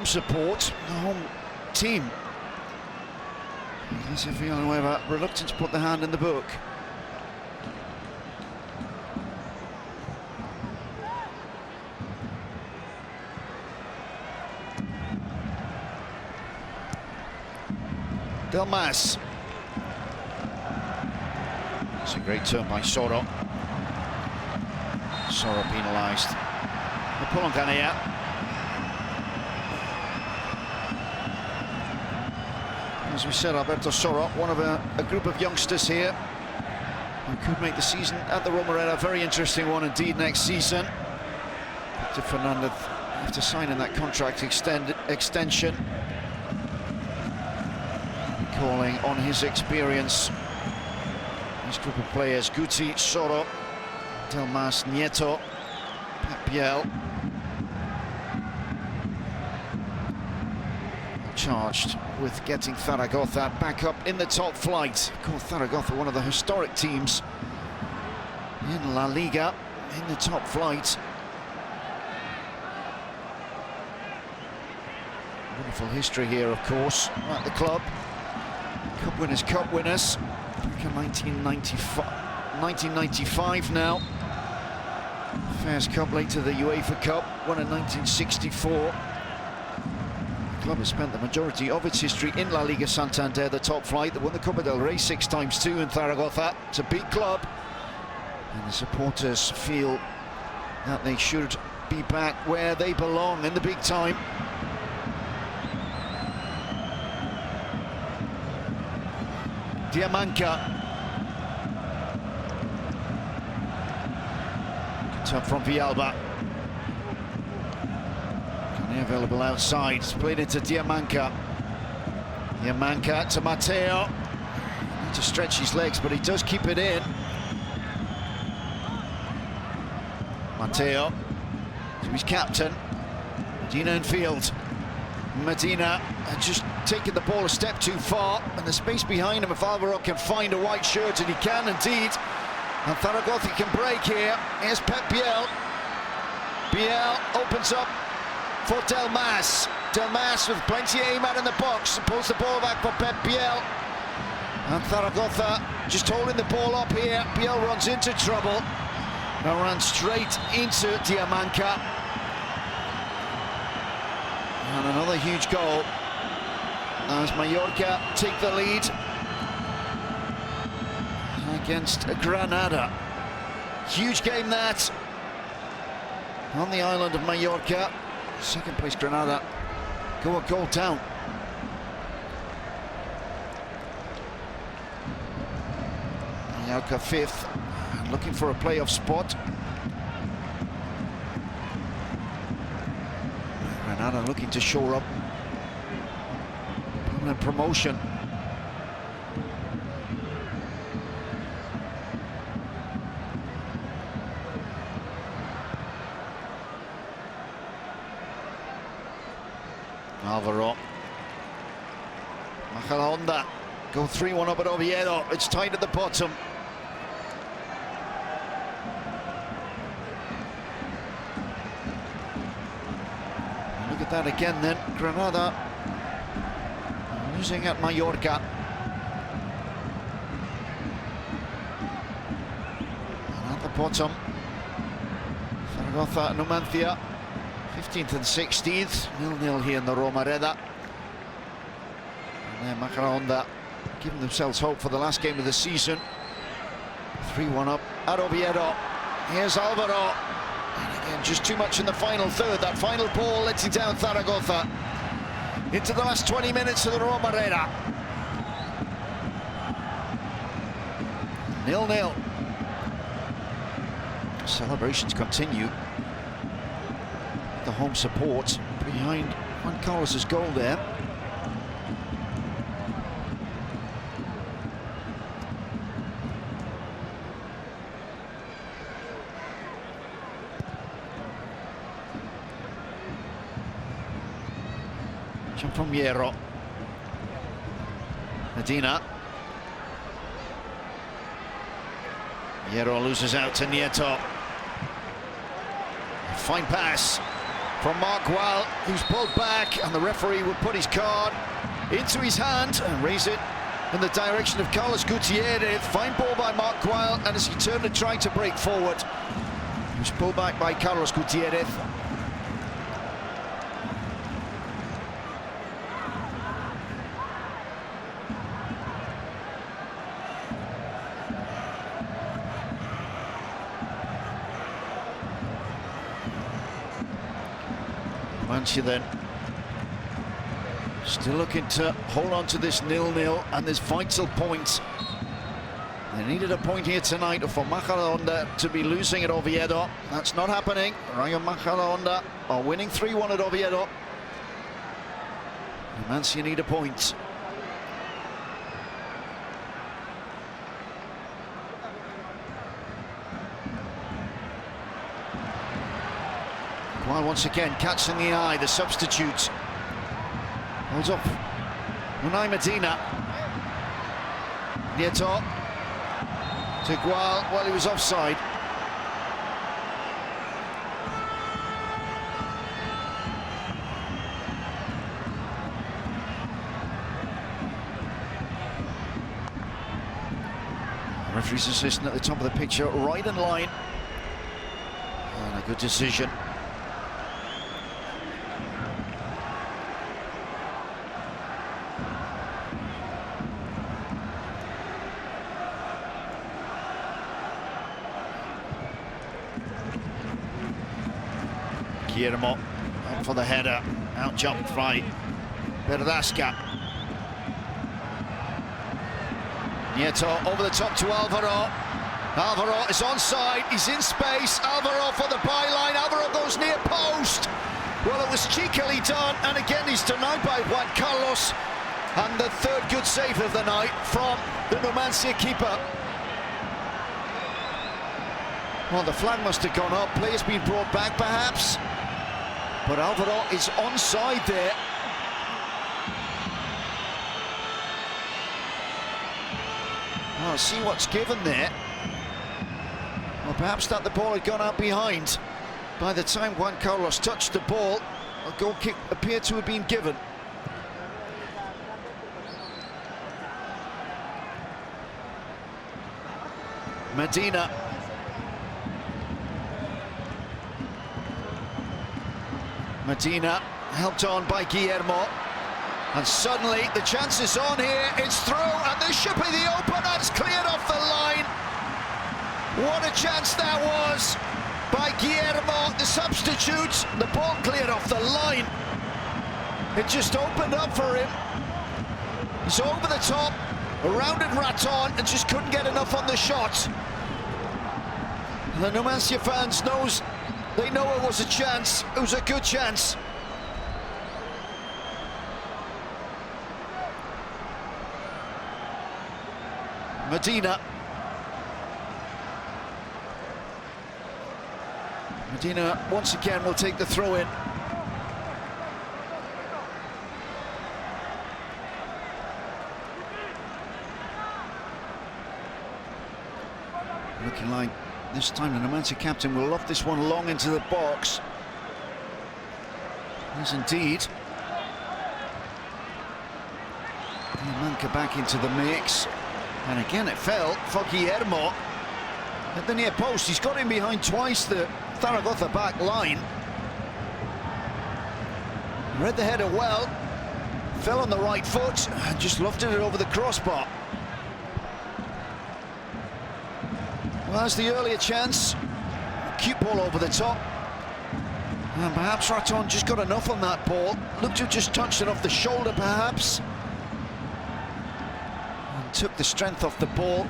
support, the home team. Classifiano, however, reluctant to put the hand in the book. Delmas. It's a great turn by Soro. Soro penalised. The pull on Ghanea. As we said, Alberto Soro, one of a group of youngsters here who could make the season at the Romareda a very interesting one indeed next season. Victor Fernandez, after signing that contract extension, calling on his experience. This group of players: Guti, Soro, Delmas, Nieto, Papiel, charged with getting Zaragoza back up in the top flight. Of course, Zaragoza, one of the historic teams in La Liga, in the top flight. Wonderful history here, of course, at the club. Cup winners. Back in 1995 now. First Cup, later the UEFA Cup, won in 1964. The club has spent the majority of its history in La Liga Santander, the top flight. They won the Copa del Rey 6 times too in Zaragoza. It's a big club, and the supporters feel that they should be back where they belong in the big time. Diamanka. Up from Villalba. Available outside. It's played into Diamanka. Diamanka to Matteo. Need to stretch his legs, but he does keep it in. Matteo to his captain. Medina in field. Medina had just taken the ball a step too far, and the space behind him, if Alvaro can find a white shirt, and he can indeed. And Zaragoza can break here. Here's Pep Biel. Biel opens up for Delmas. Delmas with plenty of aim out in the box. Pulls the ball back for Pep Biel. And Zaragoza just holding the ball up here. Biel runs into trouble. Now runs straight into Diamanka. And another huge goal as Mallorca take the lead against Granada. Huge game that on the island of Mallorca. Second place Granada go a goal down. Mallorca fifth, looking for a playoff spot. Granada looking to shore up permanent promotion. Alvaro. Majadahonda go 3-1 up at Oviedo. It's tight at the bottom. Look at that again then. Granada losing at Mallorca. And at the bottom, Zaragoza, Numancia. 15th and 16th, 0-0 here in the Romareda. And then Majadahonda giving themselves hope for the last game of the season. 3-1 up at Oviedo. Here's Alvaro. And again, just too much in the final third. That final ball letting down Zaragoza. Into the last 20 minutes of the Romareda. 0-0. Celebrations continue. The home support behind Juan Carlos's goal there. Jump from Hierro. Medina. Hierro loses out to Nieto. Fine pass from Mark Wall, who's pulled back, and the referee will put his card into his hand and raise it in the direction of Carlos Gutierrez. Fine ball by Mark Wall, and as he turned and tried to break forward, he was pulled back by Carlos Gutierrez. Numancia then still looking to hold on to this 0-0 and this vital point. They needed a point here tonight for Majadahonda to be losing at Oviedo. That's not happening. Rayo Majadahonda are winning 3-1 at Oviedo. Numancia need a point. While once again catching the eye, the substitute holds up Unai Medina. Nieto to Gual while he was offside. Referee's assistant at the top of the picture, right in line. And a good decision. Guillermo up for the header, out jumped by Verdasca. Nieto over the top to Alvaro. Alvaro is onside, he's in space. Alvaro for the byline, Alvaro goes near post. Well, it was cheekily done, and again he's denied by Juan Carlos. And the third good save of the night from the Numancia keeper. Well, the flag must have gone up, players been brought back perhaps. But Alvaro is onside there. Well, see what's given there. Well, perhaps that the ball had gone out behind. By the time Juan Carlos touched the ball, a goal kick appeared to have been given. Medina. Medina helped on by Guillermo, and suddenly the chance is on here. It's through, and this should be the opener. It's cleared off the line. What a chance that was by Guillermo, the substitute. The ball cleared off the line. It just opened up for him. He's over the top, rounded Raton, and just couldn't get enough on the shot. The Numancia fans they know it was a chance. It was a good chance. Medina. Medina once again will take the throw in. Looking like this time the Numancia captain will loft this one long into the box. Yes, indeed. Manca back into the mix. And again it fell for Guillermo. At the near post, he's got him behind twice the Zaragoza back line. Read the header well. Fell on the right foot and just lofted it over the crossbar. Well, that's the earlier chance. Cute ball over the top. And perhaps Raton just got enough on that ball. Looked to have just touched it off the shoulder, perhaps. And took the strength off the ball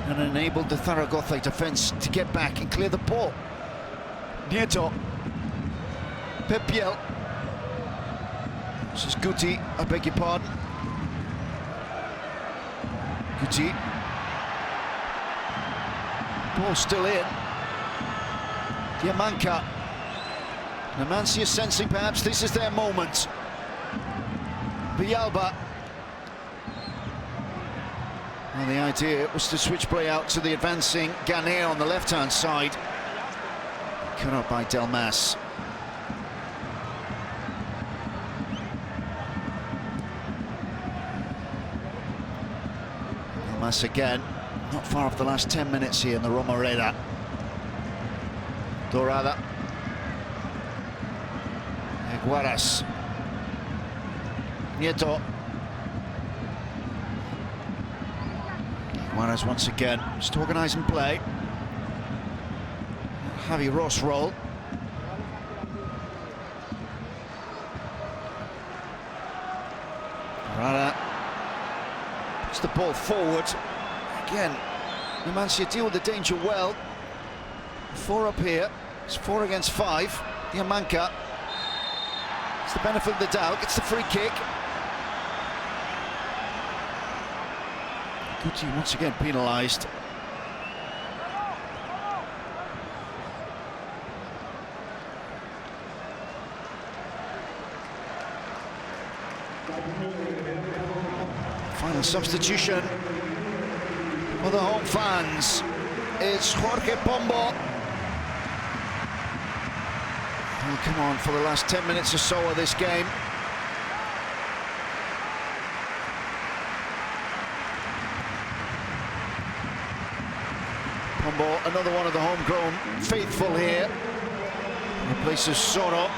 and enabled the Zaragoza defence to get back and clear the ball. Nieto. Pepiel. This is Guti, I beg your pardon. Guti. Ball still in. Diamanca. Numancia sensing perhaps this is their moment. Villalba. Well, the idea was to switch play out to the advancing Ghanea on the left-hand side. Cut up by Delmas. Delmas again. Not far off the last 10 minutes here in the Romareda. Dorada. Guaras. Nieto. Guaras once again, just organising play. Javi Ross roll. Dorada. Puts the ball forward. Again, Numancia deal with the danger well. 4 up here. It's 4 against 5. Diamanca. It's the benefit of the doubt. Gets the free kick. Guti once again penalised. Final substitution for the home fans. It's Jorge Pombo. He'll come on for the last 10 minutes or so of this game. Pombo, another one of the homegrown faithful here. Replaces Soro.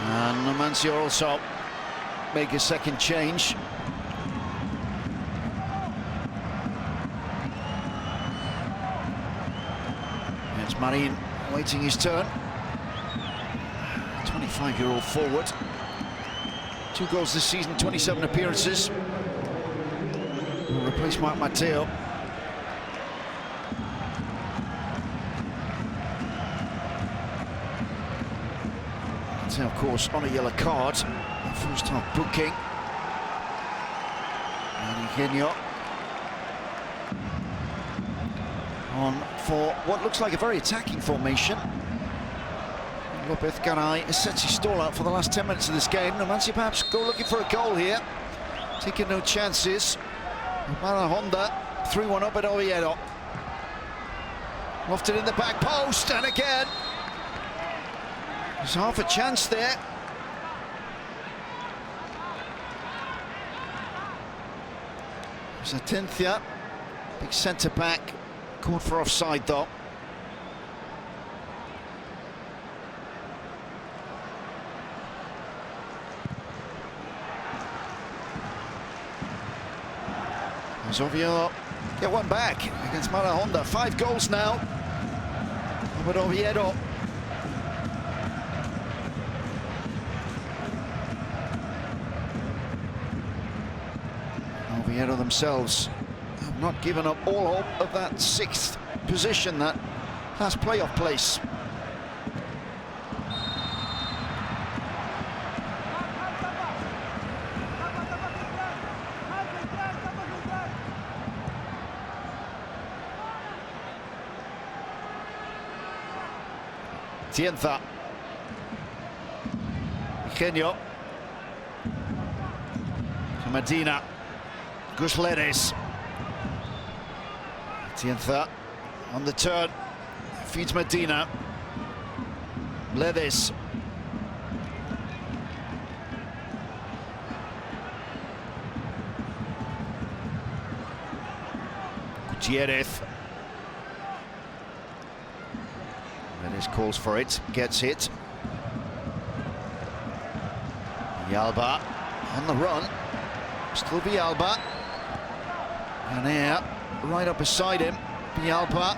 And Numancia also make a second change. It's Marin waiting his turn. 25-year-old forward. 2 goals this season, 27 appearances. Will replace Mark Matteo. Matteo, of course, on a yellow card. First half booking. And Eugenio on for what looks like a very attacking formation. Lopez Garay sets his stall out for the last 10 minutes of this game. Numancia perhaps go looking for a goal here. Taking no chances. Honda 3-1 up at Oviedo. Lofted in the back post, and again there's half a chance there. Zatinthia, big centre back, called for offside though. Oviedo get one back against Honda. 5 goals now. But Oviedo. Oviedo themselves have not given up all hope of that 6th position, that last playoff place. Tienza, Eugenio, Medina, Gusleres, Tienza on the turn, feeds Medina, Ledes, Gutierrez. Calls for it, gets hit. Villalba on the run, still Villalba. And here, right up beside him, Villalba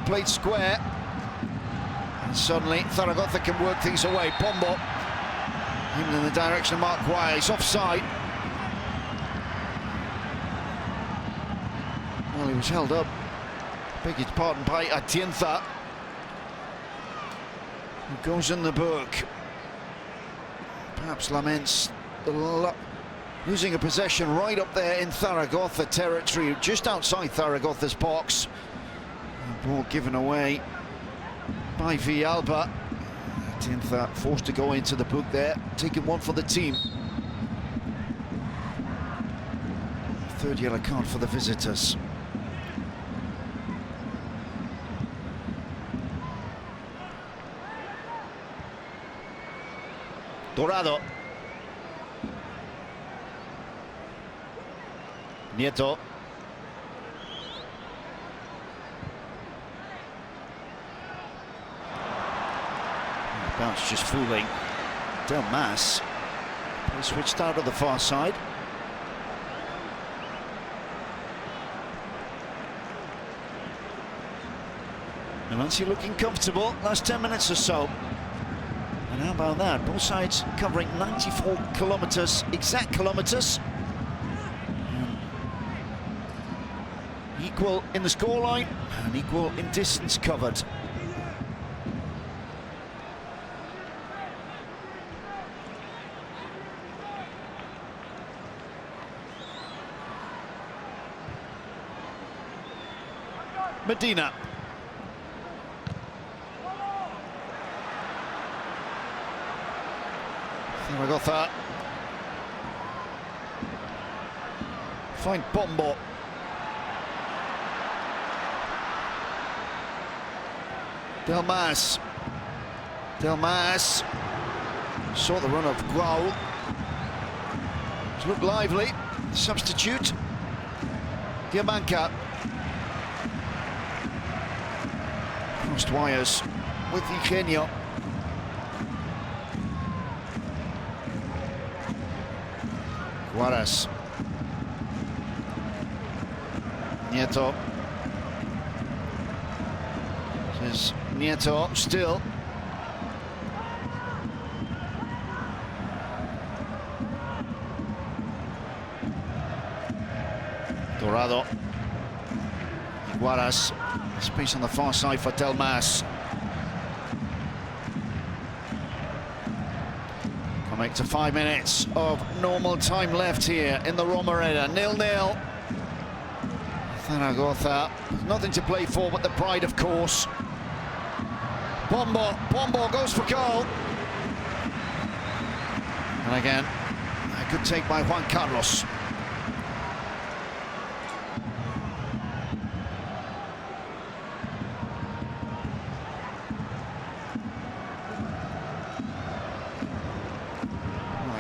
played square. And suddenly Zaragoza can work things away. Pombo, even in the direction of Mark Guaya, he's offside. Well, he was held up, beg your pardon, by Atienza. Who goes in the book. Perhaps laments losing a possession right up there in Zaragoza territory, just outside Zaragoza's box. The ball given away by Villalba. Atienza forced to go into the book there, taking one for the team. 3rd yellow card for the visitors. Dorado. Nieto. Bounce just fooling Del Mas. He switched out of the far side. Numancia looking comfortable last 10 minutes or so. And how about that? Both sides covering 94 kilometers, exact kilometers. Equal in the scoreline and equal in distance covered. Medina. Zaragoza find Pombo. Del Mas. Saw the run of Guau. It looked lively. Substitute. Diamanka. Crossed wires with Eugenio. Juarez. Nieto. This is Nieto still. Dorado. Juarez. Space on the far side for Delmas. Coming to 5 minutes of normal time left here in the Romareda. 0-0. Zaragoza. Nothing to play for but the pride, of course. Pombo goes for goal. And again, a good take by Juan Carlos.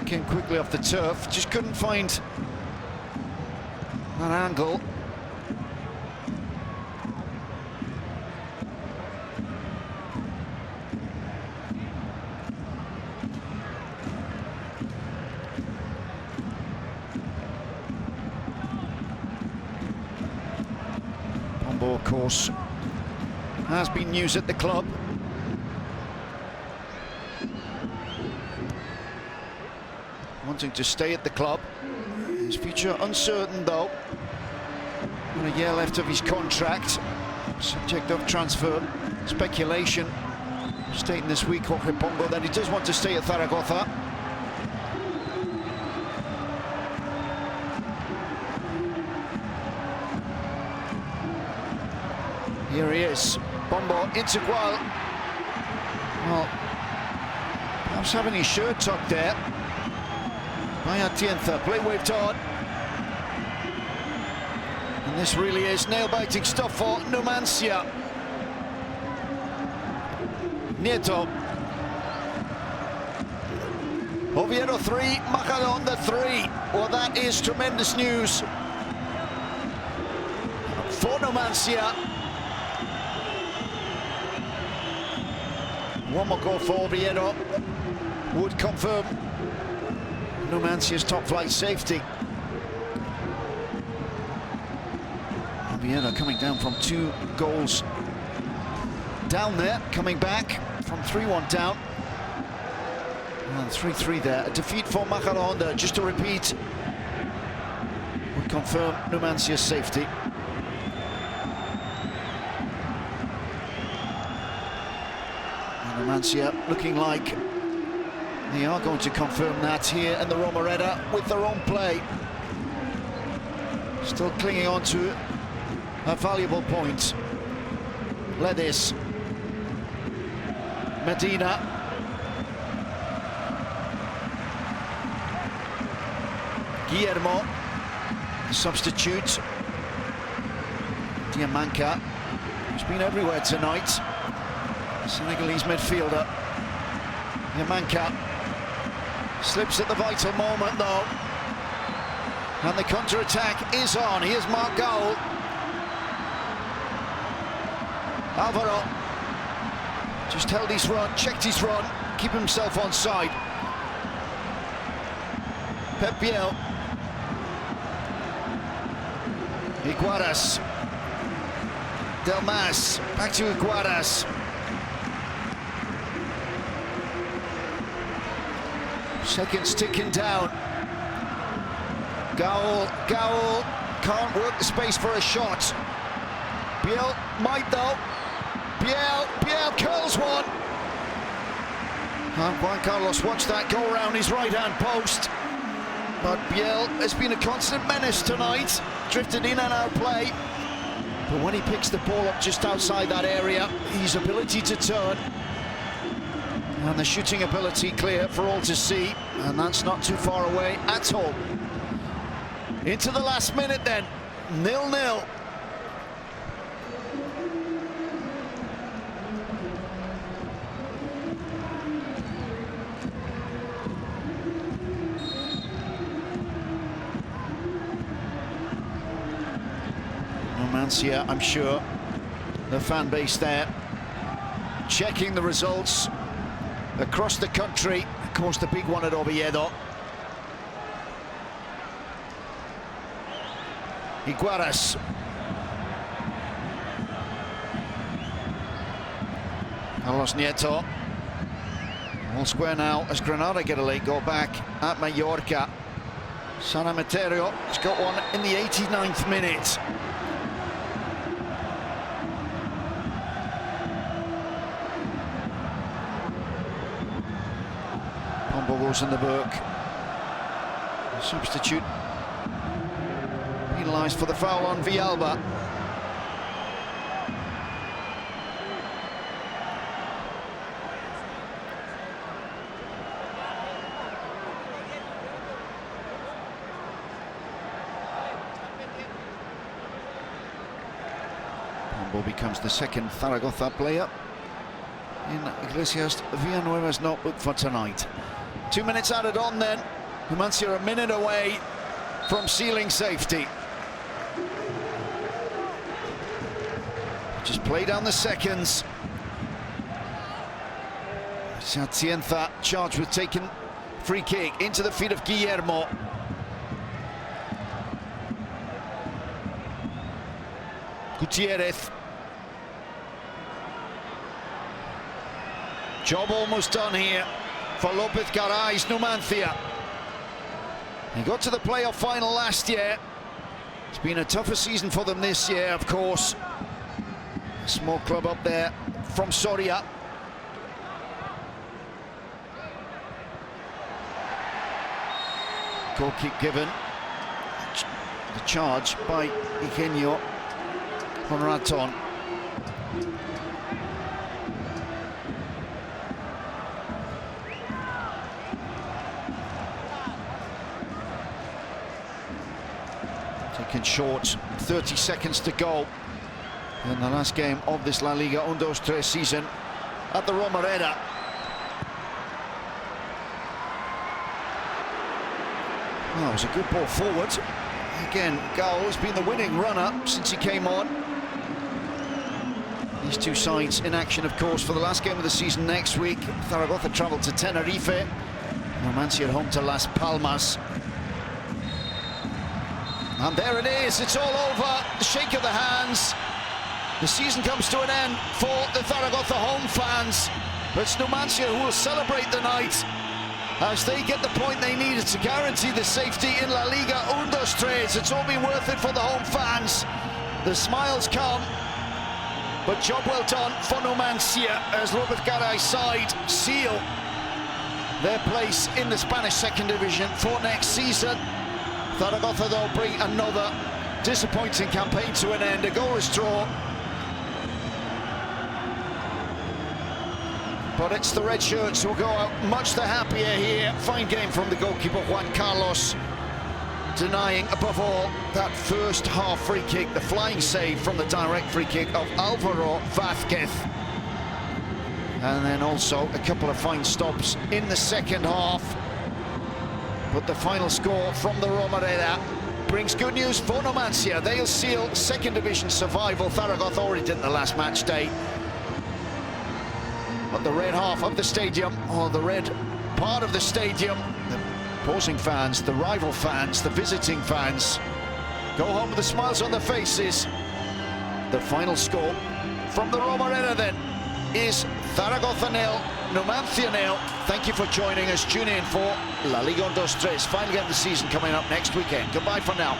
Came quickly off the turf, just couldn't find that angle. Pombo, of course, has been news at the club. Wanting to stay at the club. His future uncertain though. And a year left of his contract. Subject of transfer speculation. Stating this week, Jorge Pombo, that he does want to stay at Zaragoza. Here he is. Pombo into Gual. Well, perhaps having his shirt tucked there. Mayatientha, play waved on. And this really is nail-biting stuff for Numancia. Nieto. Oviedo 3, Majadahonda 3. Well, that is tremendous news for Numancia. One more goal for Oviedo would confirm Numancia's top flight safety. Oviedo coming down from 2 goals down there, coming back from 3-1 down. And 3-3 there. A defeat for Majadahonda, just to repeat, would confirm Numancia's safety. And Numancia looking like they are going to confirm that here in the Romareda with their own play. Still clinging on to a valuable point. Ledis. Medina. Guillermo. Substitute. Diamanka, who's been everywhere tonight. Senegalese midfielder. Diamanka. Slips at the vital moment though. And the counter-attack is on. Here's Mark Gowl. Alvaro just held his run, checked his run, keep himself on side. Pep Biel. Iguaras. Delmas, back to Iguaras. Seconds ticking down. Gowl can't work the space for a shot. Biel might though. Biel curls one. And Juan Carlos watched that go around his right-hand post. But Biel has been a constant menace tonight. Drifted in and out play. But when he picks the ball up just outside that area, his ability to turn and the shooting ability clear for all to see, and that's not too far away at all. Into the last minute then, 0-0. Numancia, I'm sure. The fan base there checking the results across the country. Of course, the big one at Oviedo. Iguaras. Carlos Nieto. All square now as Granada get a late goal back at Mallorca. San Emeterio has got one in the 89th minute. Pombo goes in the book. Substitute penalised for the foul on Villalba. Becomes the second Zaragoza player in Iglesias Villanueva's notebook for tonight. 2 minutes added on then. Numancia a minute away from sealing safety. Just play down the seconds. Atienza charged with taking free kick into the feet of Guillermo. Gutierrez. Job almost done here for Lopez Garay's Numancia. He got to the playoff final last year. It's been a tougher season for them this year, of course. A small club up there from Soria. Goal kick given. The charge by Eugenio Conraton. Taken short, 30 seconds to go in the last game of this La Liga 1-2-3 season at the Romareda. Well, it was a good ball forward. Again, Gao has been the winning runner since he came on. These two sides in action, of course, for the last game of the season next week. Zaragoza travel to Tenerife. Numancia at home to Las Palmas. And there it is, it's all over. The shake of the hands. The season comes to an end for the Zaragoza home fans. But it's Numancia who will celebrate the night as they get the point they needed to guarantee the safety in La Liga 1-2-3. It's all been worth it for the home fans. The smiles come, but job well done for Numancia as Lopez Garay's side seal their place in the Spanish second division for next season. Zaragoza, though, bring another disappointing campaign to an end. A goalless draw. But it's the red shirts who will go out much the happier here. Fine game from the goalkeeper, Juan Carlos, denying, above all, that first half free kick, the flying save from the direct free kick of Alvaro Vázquez. And then also a couple of fine stops in the second half. But the final score from the Romareda brings good news for Numancia. They'll seal second division survival. Zaragoza already did the last match day. But the red half of the stadium, or the red part of the stadium, the opposing fans, the rival fans, the visiting fans, go home with the smiles on their faces. The final score from the Romareda then is Zaragoza 0, Numancia 0. Thank you for joining us. Tune in for La Liga 1-2-3, final game of the season coming up next weekend. Goodbye for now.